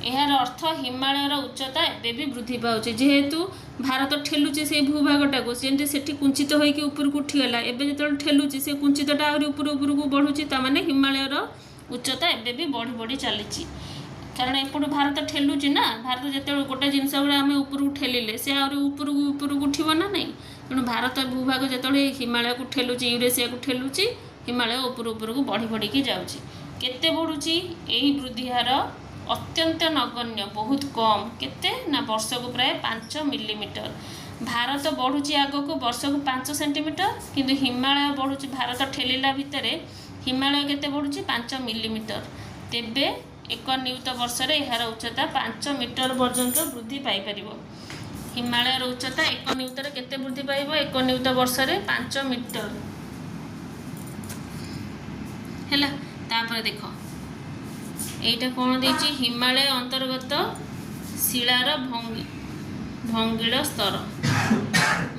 ଏହାର ଅର୍ଥ ହିମାଳୟର ଉଚ୍ଚତା ଏବେ ବି ବୃଦ୍ଧି ପାଉଛି। ଯେହେତୁ ଭାରତ ଠେଲୁଛି ସେଇ ଭୂଭାଗଟାକୁ, ଯେମିତି ସେଠି କୁଞ୍ଚିତ ହୋଇକି ଉପରକୁ ଉଠିଗଲା, ଏବେ ଯେତେବେଳେ ଠେଲୁଛି ସେ କୁଞ୍ଚିତଟା ଆହୁରି ଉପରକୁ ବଢ଼ୁଛି। ତା'ମାନେ ହିମାଳୟର ଉଚ୍ଚତା ଏବେ ବି ବଢ଼ି ବଢ଼ି ଚାଲିଛି। କାରଣ ଏପଟୁ ଭାରତ ଠେଲୁଛି ନା, ଭାରତ ଯେତେବେଳେ ଗୋଟେ ଜିନିଷ ଗୁଡ଼ା ଆମେ ଉପରକୁ ଠେଲିଲେ ସେ ଆହୁରି ଉପରକୁ ଉଠିବ ନା ନାହିଁ। ତେଣୁ ଭାରତ ଭୂଭାଗ ଯେତେବେଳେ ହିମାଳୟକୁ ଠେଲୁଛି, ୟୁରେସିଆକୁ ଠେଲୁଛି, ହିମାଳୟ ଉପରକୁ ବଢ଼ି ବଢ଼ିକି ଯାଉଛି। କେତେ ବଢ଼ୁଛି? ଏହି ବୃଦ୍ଧି ହାର ଅତ୍ୟନ୍ତ ନଗଣ୍ୟ, ବହୁତ କମ୍। କେତେ ନା ବର୍ଷକୁ ପ୍ରାୟ 5 ମିଲିମିଟର। ଭାରତ ବଢ଼ୁଛି ଆଗକୁ ବର୍ଷକୁ 5 ସେଣ୍ଟିମିଟର, କିନ୍ତୁ ହିମାଳୟ ବଢ଼ୁଛି, ଭାରତ ଠେଲିଲା ଭିତରେ ହିମାଳୟ କେତେ ବଢ଼ୁଛି? 5 ମିଲିମିଟର। ତେବେ 1 ନିୟୁତ ବର୍ଷରେ ଏହାର ଉଚ୍ଚତା 5 ମିଟର ପର୍ଯ୍ୟନ୍ତ ବୃଦ୍ଧି ପାଇପାରିବ। ହିମାଳୟର ଉଚ୍ଚତା 1 ନିୟୁତରେ କେତେ ବୃଦ୍ଧି ପାଇବ? 1 ନିୟୁତ ବର୍ଷରେ 5 ମିଟର। ହେଲା, ତାପରେ ଦେଖ এইটা কোণ দিয়েছি হিমালয় অন্তর্গত শিলার ভঙ্গিল স্তর।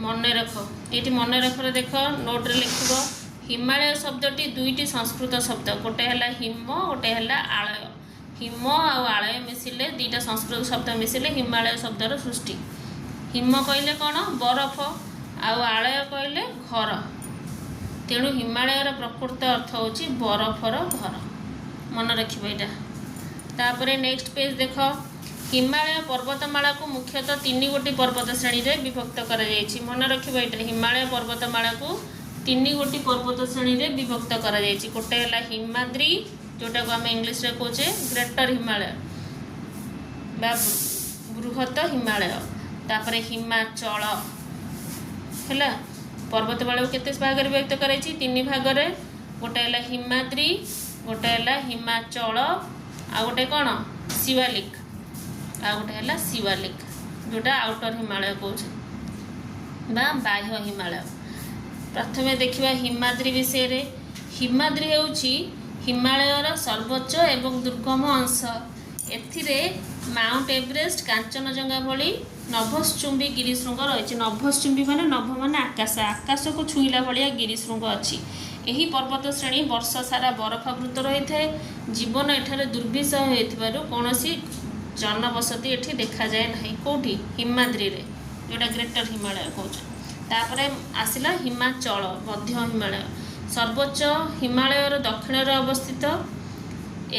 মনে রাখ, এইটি মনে রাখরে দেখ নোটরে লিখব। হিমালয় শব্দটি দুইটি সংস্কৃত শব্দ, গোটে হল হিম, গোটে হল আলয়। হিম আলয় মিশিলে দুইটা সংস্কৃত শব্দ মিশিলে হিমালয় শব্দর সৃষ্টি। হিম কহিলে কোণ? বরফ। আলয় কহিলে ঘর। তেণু হিমালয়র প্রকৃত অর্থ হচ্ছে বরফর ঘর। মনে রাখবে এটা। তারপরে নেক্সট পেজ দেখ, হিমালয় পর্বতমালা को मुख्यतः 3 गोटी पर्वत श्रेणी रे विभक्त करा जायछि। मन रखिबो एटा, हिमालय पर्वतमाला को 3 गोटी पर्वत श्रेणी रे विभक्त करा जायछि। गोटे हला हिमाद्री, जोटा को हम इंग्लिश रे कहचे ग्रेटर हिमालय बा बृहत हिमालय। तापरे हिमाचल हला पर्वतमाला को केते भाग रे विभक्त करायछि? 3 भाग रे। गोटे हला हिमाद्री, गोटे हला हिमाचल, आ गोटे कोन शिवालिक, आ गोटे हला शिवालिक, जोटा आउटर हिमालय कहूँ बा बाह्य हिमालय। प्रथम देखिबा हिमाद्री विषय रे। हिमाद्री हेउछि हिमालयर सर्वोच्च एवं दुर्गम अंश। एथिरे माउंट एवरेस्ट, कांचनजंगा भली नभश्चुंबी गिरिशृंग रही। नभश्चुंबी माने नभ माने आकाश, आकाश को छुईला भलिया गिरिशृंग अच्छी। यही पर्वत श्रेणी वर्ष सारा बरफावृत रही है। जीवन एठारे दुर्विषह होइथिबारु कोनोसी जनबसती एठी देखा जाए नहीं। कोठी? हिमाद्री रे, जोटा ग्रेटर हिमालय कहूँ। तापरे आसिला हिमाचल, मध्य हिमालय। सर्वोच्च हिमालयर दक्षिण रे अवस्थित।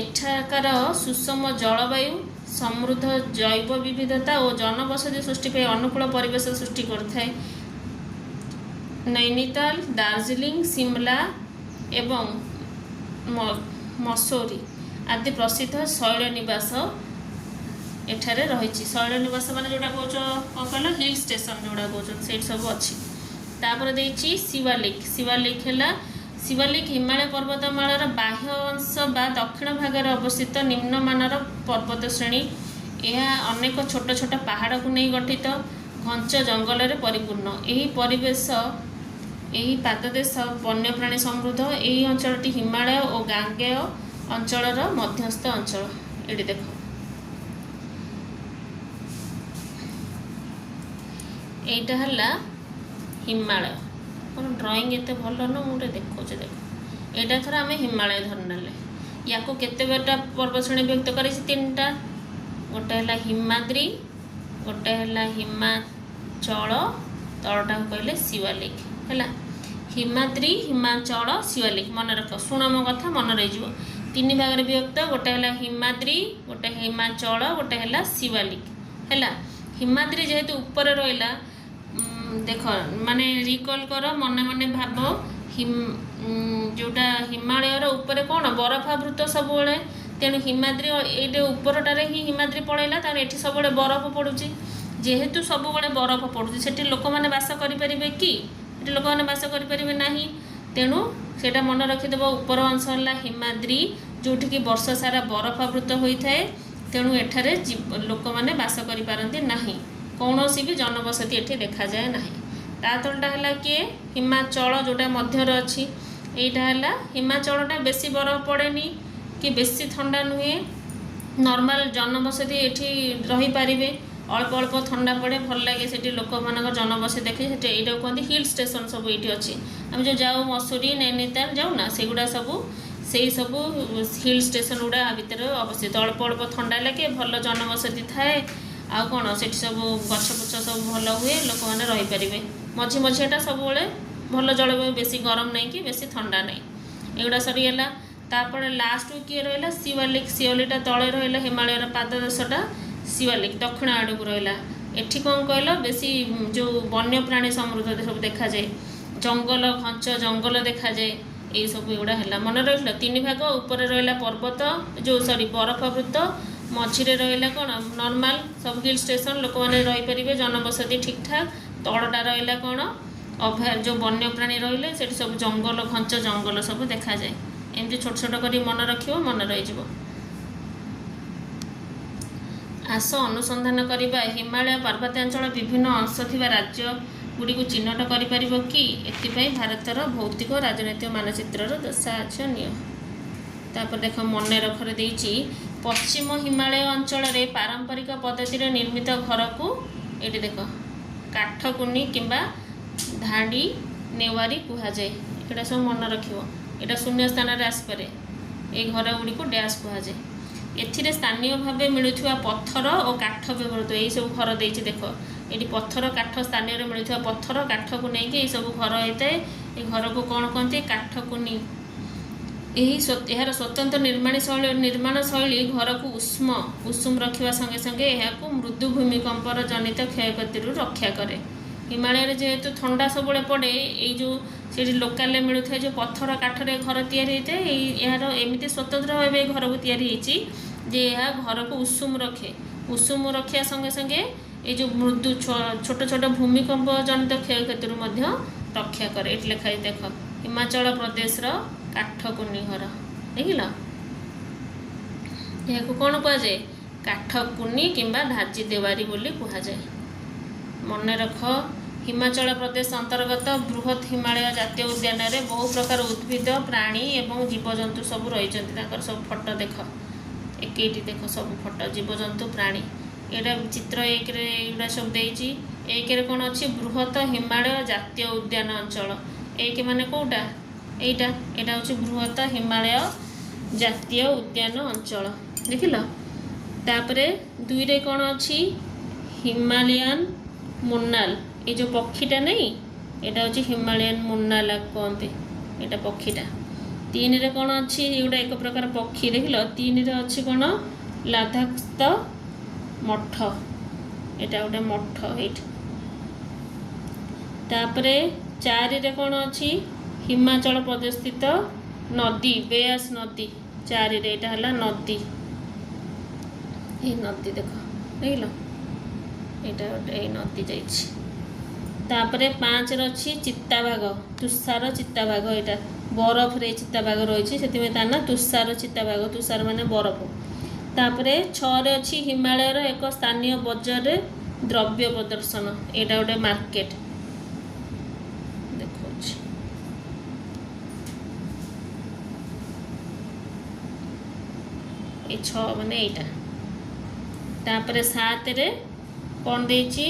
ଏଠାକାର ସୁଷମ ଜଳବାୟୁ ସମୃଦ୍ଧ ଜୈବ ବିବିଧତା ଓ ଜନବସତି ସୃଷ୍ଟି ପାଇଁ ଅନୁକୂଳ ପରିବେଶ ସୃଷ୍ଟି କରିଥାଏ। ନୈନିତାଲ, ଦାର୍ଜିଲିଂ, ସିମଲା ଏବଂ ମସୌରୀ ଆଦି ପ୍ରସିଦ୍ଧ ଶୈଳନିବାସ ଏଠାରେ ରହିଛି। ଶୈଳନିବାସ ମାନେ ଯେଉଁଟା କହୁଛ କ'ଣ କହିଲ, ହିଲ୍ ଷ୍ଟେସନ୍ ଯେଉଁଟା କହୁଛନ୍ତି ସେଇଠି ସବୁ ଅଛି। ତାପରେ ଦେଇଛି ଶିବାଲିକ୍। ଶିବାଲିକ୍ ହିମାଳୟ ପର୍ବତମାଳାର ବାହ୍ୟ ଅଂଶ ବା ଦକ୍ଷିଣ ଭାଗରେ ଅବସ୍ଥିତ ନିମ୍ନମାନର ପର୍ବତ ଶ୍ରେଣୀ। ଏହା ଅନେକ ଛୋଟ ଛୋଟ ପାହାଡ଼କୁ ନେଇ ଗଠିତ, ଘଞ୍ଚ ଜଙ୍ଗଲରେ ପରିପୂର୍ଣ୍ଣ। ଏହି ପାଦଦେଶ ବନ୍ୟପ୍ରାଣୀ ସମୃଦ୍ଧ। ଏହି ଅଞ୍ଚଳଟି ହିମାଳୟ ଓ ଗାଙ୍ଗେୟ ଅଞ୍ଚଳର ମଧ୍ୟସ୍ଥ ଅଞ୍ଚଳ। ଏଠି ଦେଖ, এইটা ହେଲା ହିମାଳୟ। କ'ଣ ଡ୍ରଇଂ ଏତେ ଭଲ ନୁହଁ, ମୁଁ ଗୋଟେ ଦେଖାଉଛି ଦେଖ। ଏଇଟା ଥର ଆମେ ହିମାଳୟ ଧରି ନେଲେ, ୟାକୁ କେତେଟା ପର୍ବତଶ୍ରେଣୀ ବିଭକ୍ତ କରିଛି? 3ଟା। ଗୋଟେ ହେଲା ହିମାଦ୍ରି, ଗୋଟେ ହେଲା ହିମାଚଳ, ତଳଟାକୁ କହିଲେ ଶିବାଲିକ୍ ହେଲା। ହିମାଦ୍ରି, ହିମାଚଳ, ଶିବାଲିକ୍ ମନେ ରଖ, ଶୁଣ ମୋ କଥା ମନେ ରହିଯିବ। 3 ଭାଗରେ ବିଭକ୍ତ, ଗୋଟେ ହେଲା ହିମାଦ୍ରି, ଗୋଟେ ହିମାଚଳ, ଗୋଟେ ହେଲା ଶିବାଲିକ୍ ହେଲା। ହିମାଦ୍ରି ଯେହେତୁ ଉପରେ ରହିଲା, ଦେଖ ମାନେ ରିକଲ୍ କର, ମନେ ମନେ ଭାବ, ଯେଉଁଟା ହିମାଳୟର ଉପରେ କ'ଣ ବରଫାବୃତ ସବୁବେଳେ, ତେଣୁ ହିମାଦ୍ରି ଏଇଟା ଉପରଟାରେ ହିଁ ହିମାଦ୍ରି ପଳେଇଲା, ତାହେଲେ ଏଠି ସବୁବେଳେ ବରଫ ପଡ଼ୁଛି। ଯେହେତୁ ସବୁବେଳେ ବରଫ ପଡ଼ୁଛି, ସେଠି ଲୋକମାନେ ବାସ କରିପାରିବେ କି? ସେଠି ଲୋକମାନେ ବାସ କରିପାରିବେ ନାହିଁ। ତେଣୁ ସେଇଟା ମନେ ରଖିଦେବ, ଉପର ଅଂଶ ହେଲା ହିମାଦ୍ରି, ଯେଉଁଠିକି ବର୍ଷ ସାରା ବରଫାବୃତ ହୋଇଥାଏ। ତେଣୁ ଏଠାରେ ଲୋକମାନେ ବାସ କରିପାରନ୍ତି ନାହିଁ, କୌଣସି ବି ଜନବସତି ଏଠି ଦେଖାଯାଏ ନାହିଁ। ତା ତଳଟା ହେଲା କିଏ? ହିମାଚଳ, ଯେଉଁଟା ମଧ୍ୟରେ ଅଛି। এইটা ହେଲା ହିମାଚଳଟା ବେଶୀ ବରଫ ପଡ଼େନି କି ବେଶୀ ଥଣ୍ଡା ନୁହେଁ, ନର୍ମାଲ ଜନବସତି ଏଠି ରହିପାରିବେ। ଅଳ୍ପ ଅଳ୍ପ ଥଣ୍ଡା ପଡ଼େ, ଭଲ ଲାଗେ ସେଠି ଲୋକମାନଙ୍କ ଜନବସତି ଦେଖି। ସେଠି ଏଇଟାକୁ କୁହନ୍ତି ହିଲ୍ ଷ୍ଟେସନ୍। ସବୁ ଏଇଠି ଅଛି। ଆମେ ଯେଉଁ ଯାଉ ମସୁରୀ, ନୈନିତାଲ ଯାଉ ନା, ସେଗୁଡ଼ା ସବୁ ସେଇ ସବୁ ହିଲ୍ ଷ୍ଟେସନ୍ ଗୁଡ଼ା ଭିତରେ ଅବସ୍ଥିତ। ଅଳ୍ପ ଅଳ୍ପ ଥଣ୍ଡା ଲାଗେ, ଭଲ ଜନବସତି ଥାଏ। ଆଉ କ'ଣ ସେଠି ସବୁ ଗଛ ପଛ ସବୁ ଭଲ ହୁଏ, ଲୋକମାନେ ରହିପାରିବେ। ମଝି ମଝିଟା ସବୁବେଳେ ଭଲ ଜଳବାୟୁ, ବେଶୀ ଗରମ ନାହିଁ କି ବେଶୀ ଥଣ୍ଡା ନାହିଁ। ଏଗୁଡ଼ା ସରିଗଲା। ତାପରେ ଲାଷ୍ଟକୁ କିଏ ରହିଲା? ଶିବାଲିକ୍। ଶିବାଲିକ୍ଟା ତଳେ ରହିଲା, ହିମାଳୟର ପାଦଦେଶଟା ଶିବାଲିକ୍ ଦକ୍ଷିଣ ଆଡ଼କୁ ରହିଲା। ଏଠି କ'ଣ କହିଲ, ବେଶୀ ଯେଉଁ ବନ୍ୟପ୍ରାଣୀ ସମୃଦ୍ଧ ସବୁ ଦେଖାଯାଏ, ଜଙ୍ଗଲ, ଘଞ୍ଚ ଜଙ୍ଗଲ ଦେଖାଯାଏ। ଏଇସବୁ ଏଗୁଡ଼ା ହେଲା, ମନେ ରଖିଲ। 3 ଭାଗ, ଉପରେ ରହିଲା ପର୍ବତ, ବରଫାବୃତ, ମଝିରେ ରହିଲା କ'ଣ ନର୍ମାଲ ସବୁ ହିଲ୍ ଷ୍ଟେସନ୍, ଲୋକମାନେ ରହିପାରିବେ, ଜନବସତି ଠିକ୍ଠାକ୍। ତଳଟା ରହିଲା କ'ଣ ଯେଉଁ ବନ୍ୟପ୍ରାଣୀ ରହିଲେ, ସେଠି ସବୁ ଜଙ୍ଗଲ, ଘଞ୍ଚ ଜଙ୍ଗଲ ସବୁ ଦେଖାଯାଏ। ଏମିତି ଛୋଟ ଛୋଟ କରି ମନେ ରଖିବ, ମନେ ରହିଯିବ। ଆସ ଅନୁସନ୍ଧାନ କରିବା, ହିମାଳୟ ପାର୍ବତ୍ୟାଞ୍ଚଳ ବିଭିନ୍ନ ଅଂଶ ଥିବା ରାଜ୍ୟଗୁଡ଼ିକୁ ଚିହ୍ନଟ କରିପାରିବ କି? ଏଥିପାଇଁ ଭାରତର ଭୌତିକ ରାଜନୈତିକ ମାନଚିତ୍ରର ସାହାଯ୍ୟ ନିଅ। ତାପରେ ଦେଖ, ମନେ ରଖରେ ଦେଇଛି, ପଶ୍ଚିମ ହିମାଳୟ ଅଞ୍ଚଳରେ ପାରମ୍ପରିକ ପଦ୍ଧତିରେ ନିର୍ମିତ ଘରକୁ ଏଠି ଦେଖ କାଠକୁନି କିମ୍ବା ଧାଡ଼ି ନେୱାରୀ କୁହାଯାଏ। ଏଇଟା ସବୁ ମନେ ରଖିବ, ଏଇଟା ଶୂନ୍ୟ ସ୍ଥାନରେ ଆସିପାରେ। এই ଘରଗୁଡ଼ିକୁ ଡ୍ୟାସ୍ କୁହାଯାଏ। ଏଥିରେ ସ୍ଥାନୀୟ ଭାବେ ମିଳୁଥିବା ପଥର ଓ କାଠ ବ୍ୟବହୃତ। ଏଇସବୁ ଘର ଦେଇଛି ଦେଖ, ଏଠି ପଥର କାଠ, ସ୍ଥାନୀୟରେ ମିଳୁଥିବା ପଥର କାଠକୁ ନେଇକି ଏଇସବୁ ଘର ହେଇଥାଏ। ଏ ଘରକୁ କ'ଣ କହନ୍ତି? କାଠକୁନି। ଏହାର ସ୍ୱତନ୍ତ୍ର ନିର୍ମାଣ ଶୈଳୀ ଘରକୁ ଉଷୁମ ରଖିବା ସଙ୍ଗେ ସଙ୍ଗେ ଏହାକୁ ମୃଦୁ ଭୂମିକମ୍ପର ଜନିତ କ୍ଷୟକ୍ଷତିରୁ ରକ୍ଷା କରେ। ହିମାଳୟରେ ଯେହେତୁ ଥଣ୍ଡା ସବୁବେଳେ ପଡ଼େ, ଏଇ ଯେଉଁ ସେଠି ଲୋକାଲରେ ମିଳୁଥିବା ଯେଉଁ ପଥର କାଠରେ ଘର ତିଆରି ହୋଇଥାଏ, ଏହାର ଏମିତି ସ୍ୱତନ୍ତ୍ର ଭାବେ ଘରକୁ ତିଆରି ହେଇଛି ଯେ ଏହା ଘରକୁ ଉଷୁମ ରଖେ। ଉଷୁମ ରଖିବା ସଙ୍ଗେ ସଙ୍ଗେ এই ଯେଉଁ ମୃଦୁ ଛୋଟ ଛୋଟ ଭୂମିକମ୍ପ ଜନିତ କ୍ଷୟକ୍ଷତିରୁ ମଧ୍ୟ ରକ୍ଷା କରେ। ଏଠି ଲେଖା ହେଇଛି ଦେଖ, ହିମାଚଳ ପ୍ରଦେଶର କାଠକୁନି ଘର, ଦେଖିଲ। ଏହାକୁ କ'ଣ କୁହାଯାଏ? କାଠକୁନି କିମ୍ବା ଧାଜି ଦେୱାରୀ ବୋଲି କୁହାଯାଏ। ମନେ ରଖ, ହିମାଚଳ ପ୍ରଦେଶ ଅନ୍ତର୍ଗତ ବୃହତ୍ ହିମାଳୟ ଜାତୀୟ ଉଦ୍ୟାନରେ ବହୁ ପ୍ରକାର ଉଦ୍ଭିଦ, ପ୍ରାଣୀ ଏବଂ ଜୀବଜନ୍ତୁ ସବୁ ରହିଛନ୍ତି। ତାଙ୍କର ସବୁ ଫଟୋ ଦେଖ, ଏଇଠି ଦେଖ ସବୁ ଫଟୋ, ଜୀବଜନ୍ତୁ, ପ୍ରାଣୀ। ଏଇଟା ଚିତ୍ର 1ରେ ଏଗୁଡ଼ା ସବୁ ଦେଇଛି। 1ରେ କ'ଣ ଅଛି? ବୃହତ୍ ହିମାଳୟ ଜାତୀୟ ଉଦ୍ୟାନ ଅଞ୍ଚଳ। 1 ମାନେ କେଉଁଟା? ଏଇଟା ହେଉଛି ବୃହତ୍ ହିମାଳୟ ଜାତୀୟ ଉଦ୍ୟାନ ଅଞ୍ଚଳ, ଦେଖିଲ। ତାପରେ 2ରେ କ'ଣ ଅଛି? ହିମାଳୟାନ୍ ମୁନ୍ନାଲ। এই ଯେଉଁ ପକ୍ଷୀଟା ନେଇ, ଏଇଟା ହେଉଛି ହିମାଳୟାନ୍ ମୁନ୍ନାଲ କୁହନ୍ତି, ଏଇଟା ପକ୍ଷୀଟା। तीन रे कौन अच्छी एगुटा एक प्रकार पक्षी देख 3 रे अच्छी कौन लद्दाख मठ एटा गोटे मठ एट तापरे 4 रे कौन अच्छी हिमाचल प्रदेश स्थित नदी बेयास नदी 4 रे एटा हला नदी ये नदी देख देखल एटा गोटे नदी जाइछि तापरे 5 रे अच्छी चित्ताबाघ तुषार चित्ताबाघ एटा बरफ रे चित्ताबाघ रही से ता ना तुषार चित्ताबाघ तुषार माने बरफ तापरे 6 रे अच्छी हिमालय रो एक स्थानीय बजार रे द्रव्य प्रदर्शन एटा गोटे मार्केट देखो ये 6 माने एटा तापरे 7 रे कौन देछि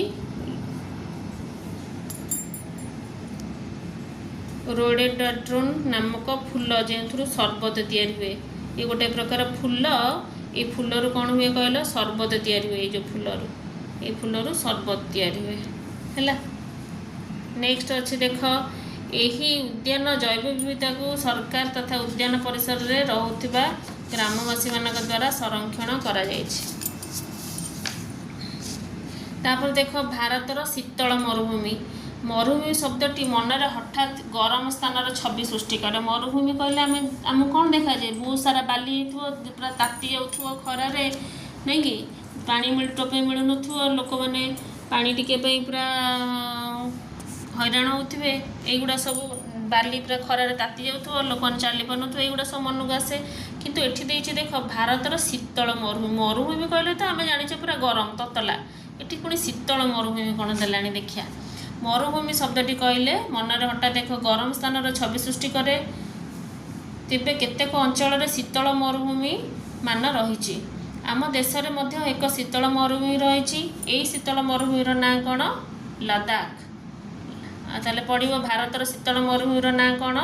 रोडेडाड्रोन नामक फूल जो सरबत तैयारी हुए ये गोटे प्रकार फूल ये फूलर कौन हुए कहल सरबत तैयारी हुए जो फूलर ये फूलर सरबत तैयारी हुए है। नेक्स्ट अच्छे देख यही उद्यान जैव विविधता को सरकार तथा उद्यान परिसर रे रहुथिबा ग्रामवासी मानक द्वारा संरक्षण करा जायछि। तापर देख भारतर शीतल मरुभूमि मरुभूमि शब्दटी मनरे हठात गरम स्थान छवि सृष्टि करे मरुभूमि कहले आम कौन देखा जाए बहुत सारा बाली पूरा ताती जाऊ खरारे नहीं कि पानी टोपे मिलू न लोक मैंने पानी टिके पूरा हैरान होते युवा सब बाली पूरा खरारे ताती जाऊ लोक चली पार युवा सब मन को आसे किंतु एठी देछि देख भारतर शीतल मरुभूमि मरुभूमि कहले तो आम जाने पूरा गरम ततला एठी पुणी शीतल मरुभूमि कौन देलानी देखिया मरुभूमि शब्दटी कहले मनरे हठात देख गरम स्थान छवि सृष्टि करे तेबे केतेक अंचल शीतल मरुभूमि मान रही आम देश में एक शीतल मरुभूमि रही यही शीतल मरुभूमि ना कौन लद्दाख ताले पड़ो भारतर शीतल मरुभूमि ना कौन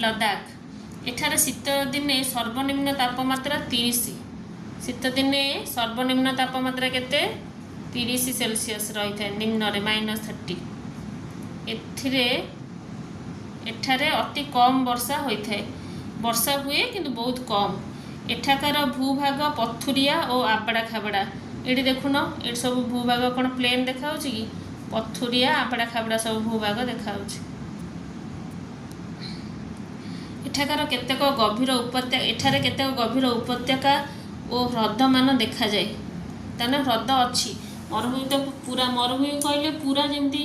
लद्दाख एठारे शीत दिने सर्वनिम्न तापमात्रा 30 शीत दिने सर्वनिम्न तापमात्रा केते 30 सेल्सियस रही है निम्न -30 एठारे अति कम वर्षा होता है वर्षा हुए किंतु बहुत कम एठाकार भूभाग पथुरिया और आबड़ा खाबड़ा ये देखुन ये सब भूभाग कौन प्लेन देखा कि पथुरिया आबड़ा खाबड़ा सब भूभाग देखा एठाकार केतेक गभीर उपत्यका एठारे केतेक गभीर उपत्यका और ह्रद मान देखा जाए ताने ह्रद अच्छी मरुभूमि तो पूरा मरुभूमि कहले पूरा जमती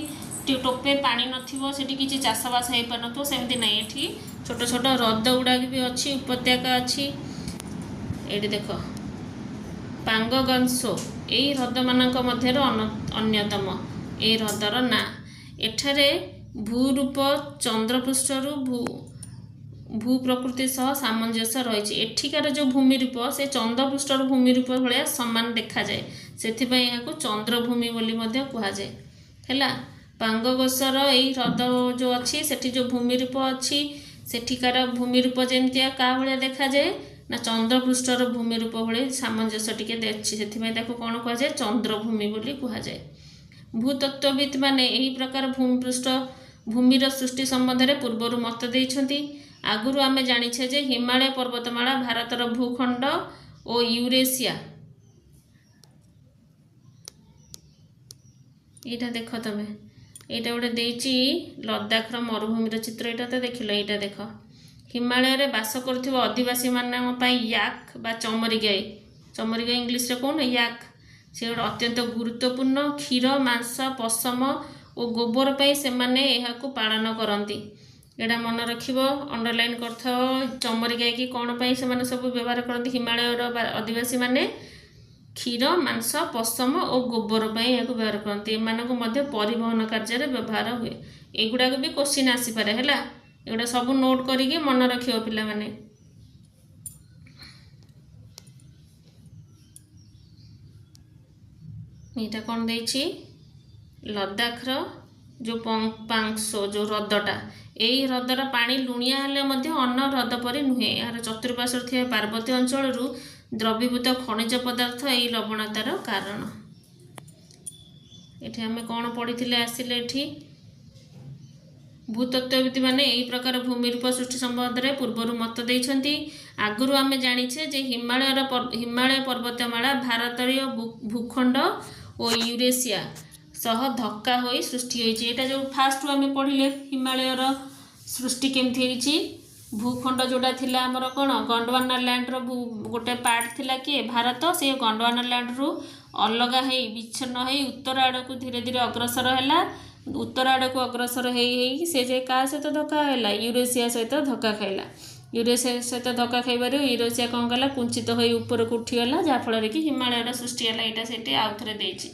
टोपे पानी नथिबो सेठी किछि चाषबास हो पार न सेमती नहीं एठी छोट छोट ह्रद गुड़ाक भी अच्छी उपत्यका अच्छी ये देख पांगगंसो यही ह्रद मानक मध्य अन्यतम ये ह्रदर ना एठारे भूरूप चंद्रपृष्ठर भू प्रकृति सह सामंजस्य रही एठिकार जो भूमि रूप से चंद्रपृष्ठर भूमि रूप भाया सामान देखा जाए से चंद्रभूमि बोली कहुए है पांगगसर यही ह्रद जो अच्छी सेठी जो भूमि रूप अच्छी सेठिकार भूमि रूप जमती क्या भाया देखा जाए ना चंद्रपृष्ठर भूमि रूप भाई सामंजस्य टी देखी से कौन कहुए चंद्रभूमि बोली कहुए भूतत्वविद मैंने यही प्रकार भूमिपृष्ठ भूमिर सृष्टि संबंध में पूर्वर मत देइछंती आगुरु आमे जानिछे जे हिमालय पर्वतमाला भारतर भूखंड और यूरेशिया यहाँ देख तुम यहाँ गोटे देची लद्दाखर मरुभूमिर चित्र यहाँ तो देख लो यहाँ देख हिमालय रे बास कर आदिवासी मानक याक बा चमरी गाई इंग्लीश रे कौन याक से गोटे अत्यंत गुरुत्वपूर्ण क्षीर मांस पशम और गोबर पर से पालन करती एटा मन रख अंडरलाइन कर चमरी गाई की कौन पाई से सब व्यवहार करती हिमालय आदिवासी माने क्षीर मांस पशम और गोबर पर यह व्यवहार करती एम परिवहन कार्य व्यवहार हुए एगुड़ाक भी क्वेश्चन आसीपे है एगुड़ा सब नोट करके मन रख पिला माने यहाँ कौन देछि लद्दाखर जो पांगसो जो ह्रदटा यही ह्रदर पानी लुणिया हेले अन्य ह्रद पर नुहे यार चतुर्पार्श्वर थी पार्वत्य अंचल द्रवीभूत खनिज पदार्थ यही लवणतार कारण ये आम कौन पढ़ी आसिले भूतत्वविद मैंने यही प्रकार भूमिरूप सृष्टि संबंध में पूर्वर मत देइछंती। आगुरु आमे जानिछे जे हिमालय पर्वतमाला भारतीय भूखंड और यूरेशिया सह धक्का होई सृष्टि होइछि। एटा जो फास्ट आमे पढ़िले हिमालयर सृष्टि केमथि होइछि। भूखंड जोड़ा थिला हमर कोन गोंडवाना लैंड रो गोटे पार्ट थिला कि भारत, से गोंडवाना लैंड रु अलगा हेई विच्छिन्न हेई उत्तर आड़ को धीरे धीरे अग्रसर हैला। उत्तर आड़ को अग्रसर हेई से जे का सहित धक्का हैला, यूरेशिया सहित धक्का खाइला। यूरेशिया सहित धक्का खाइबार यूरेशिया कौन कला कुंचित हो ऊपर को उठीगला, जहाँफल कि हिमालय सृष्टि है। यहाँ से आउ थे देती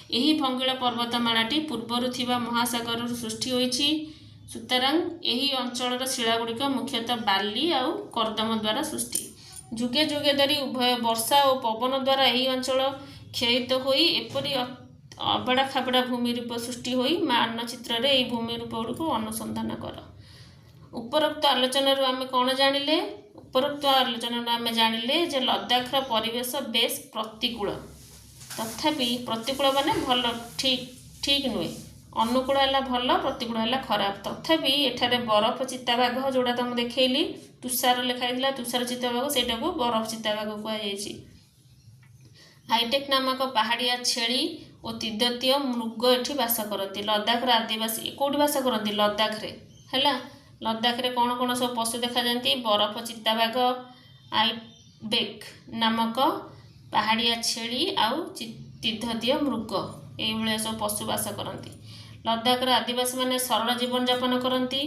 यही भंगिल पर्वतमालाटी पूर्वर थिबा महासागर सृष्टि होइछि। सुतरां यही अंचल शिलागुड़िक मुख्यतः बाली आउ कर्दम द्वारा सृष्टि। जुगे जुगे धरी उभय वर्षा और पवन द्वारा यही अंचल क्षयित होई एपरी अबड़ा खाबड़ा भूमिरूप सृष्टि होई मानचित्र रे यही भूमिरूप गुड़िक अनुसंधान कर। उपरोक्त आलोचना आम कौन जानिले? उपरोक्त आलोचना आम जानिले जे लद्दाखर परिवेश बेस प्रतिकूल, तथापि प्रतिकूल माने भल ठीक नुहे। अनुकूल है भल, प्रतिकूल है खराब। तथापि एठारे बरफ चिताबाघ जोड़ा तुम देखली तुषार लिखाई तुषार चिताबाघ, सेटा को बरफ चिताबाघ कहुई। हाईटेक नामक पहाड़िया छेली और तिब्बतीय मृग एठी बास करती। लद्दाखर आदिवासी कौटी बास करती? लद्दाख रे हैला। लद्दाख रे कौन कौन सब पशु देखा जाती? बरफ चिताबाघ, आइबेक नामक पहाड़िया छेली आउ तिब्बतीय मृग, ये सब पशु बास करती। लद्दाखर आदिवासी माने सरल जीवन यापन करती।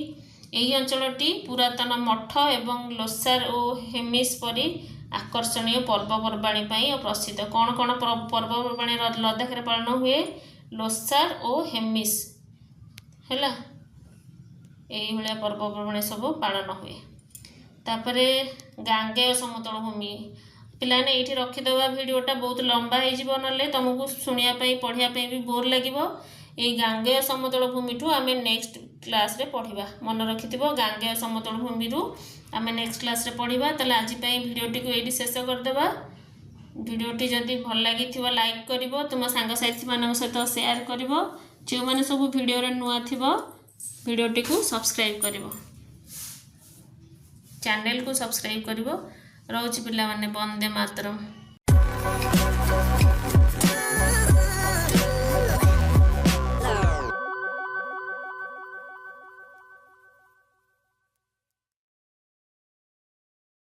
यही अंचलटी पुरातन मठ एवं लोसार और हेमिस परी आकर्षणीय पर्वपर्वाणी प्रसिद्ध। कौन कौन पर्वपर्वाणी लद्दाख रे पालन हुए? लोसार और हेमिस हैला, यही भाया पर्वपर्वाणी सब पालन हुए। तापरे गांगेय समतल भूमि पिलाने ये रखिदेवा। भिडटा बहुत लंबा हो ना तुमको शुणापी पढ़ापी भी बोर लगे। ये गांगेय समतल भूमि ठू आम नेक्स्ट क्लास रे पढ़ा। मन रखि गांगेय समतल भूमि रू आम नेक्स्ट क्लास रे पढ़ा। ताले आज भिडियोटी को ये शेष करदेवा। भिडियोटी जदि भल लगी लाइक कर, तुम सांगसाथी मान सहित सेयार कर। जो मैंने सब भिडियो नुआ थी भिडियोटी को सब्सक्राइब कर, चैनल को सब्सक्राइब कर। रोच पिला माने वंदे मातरम।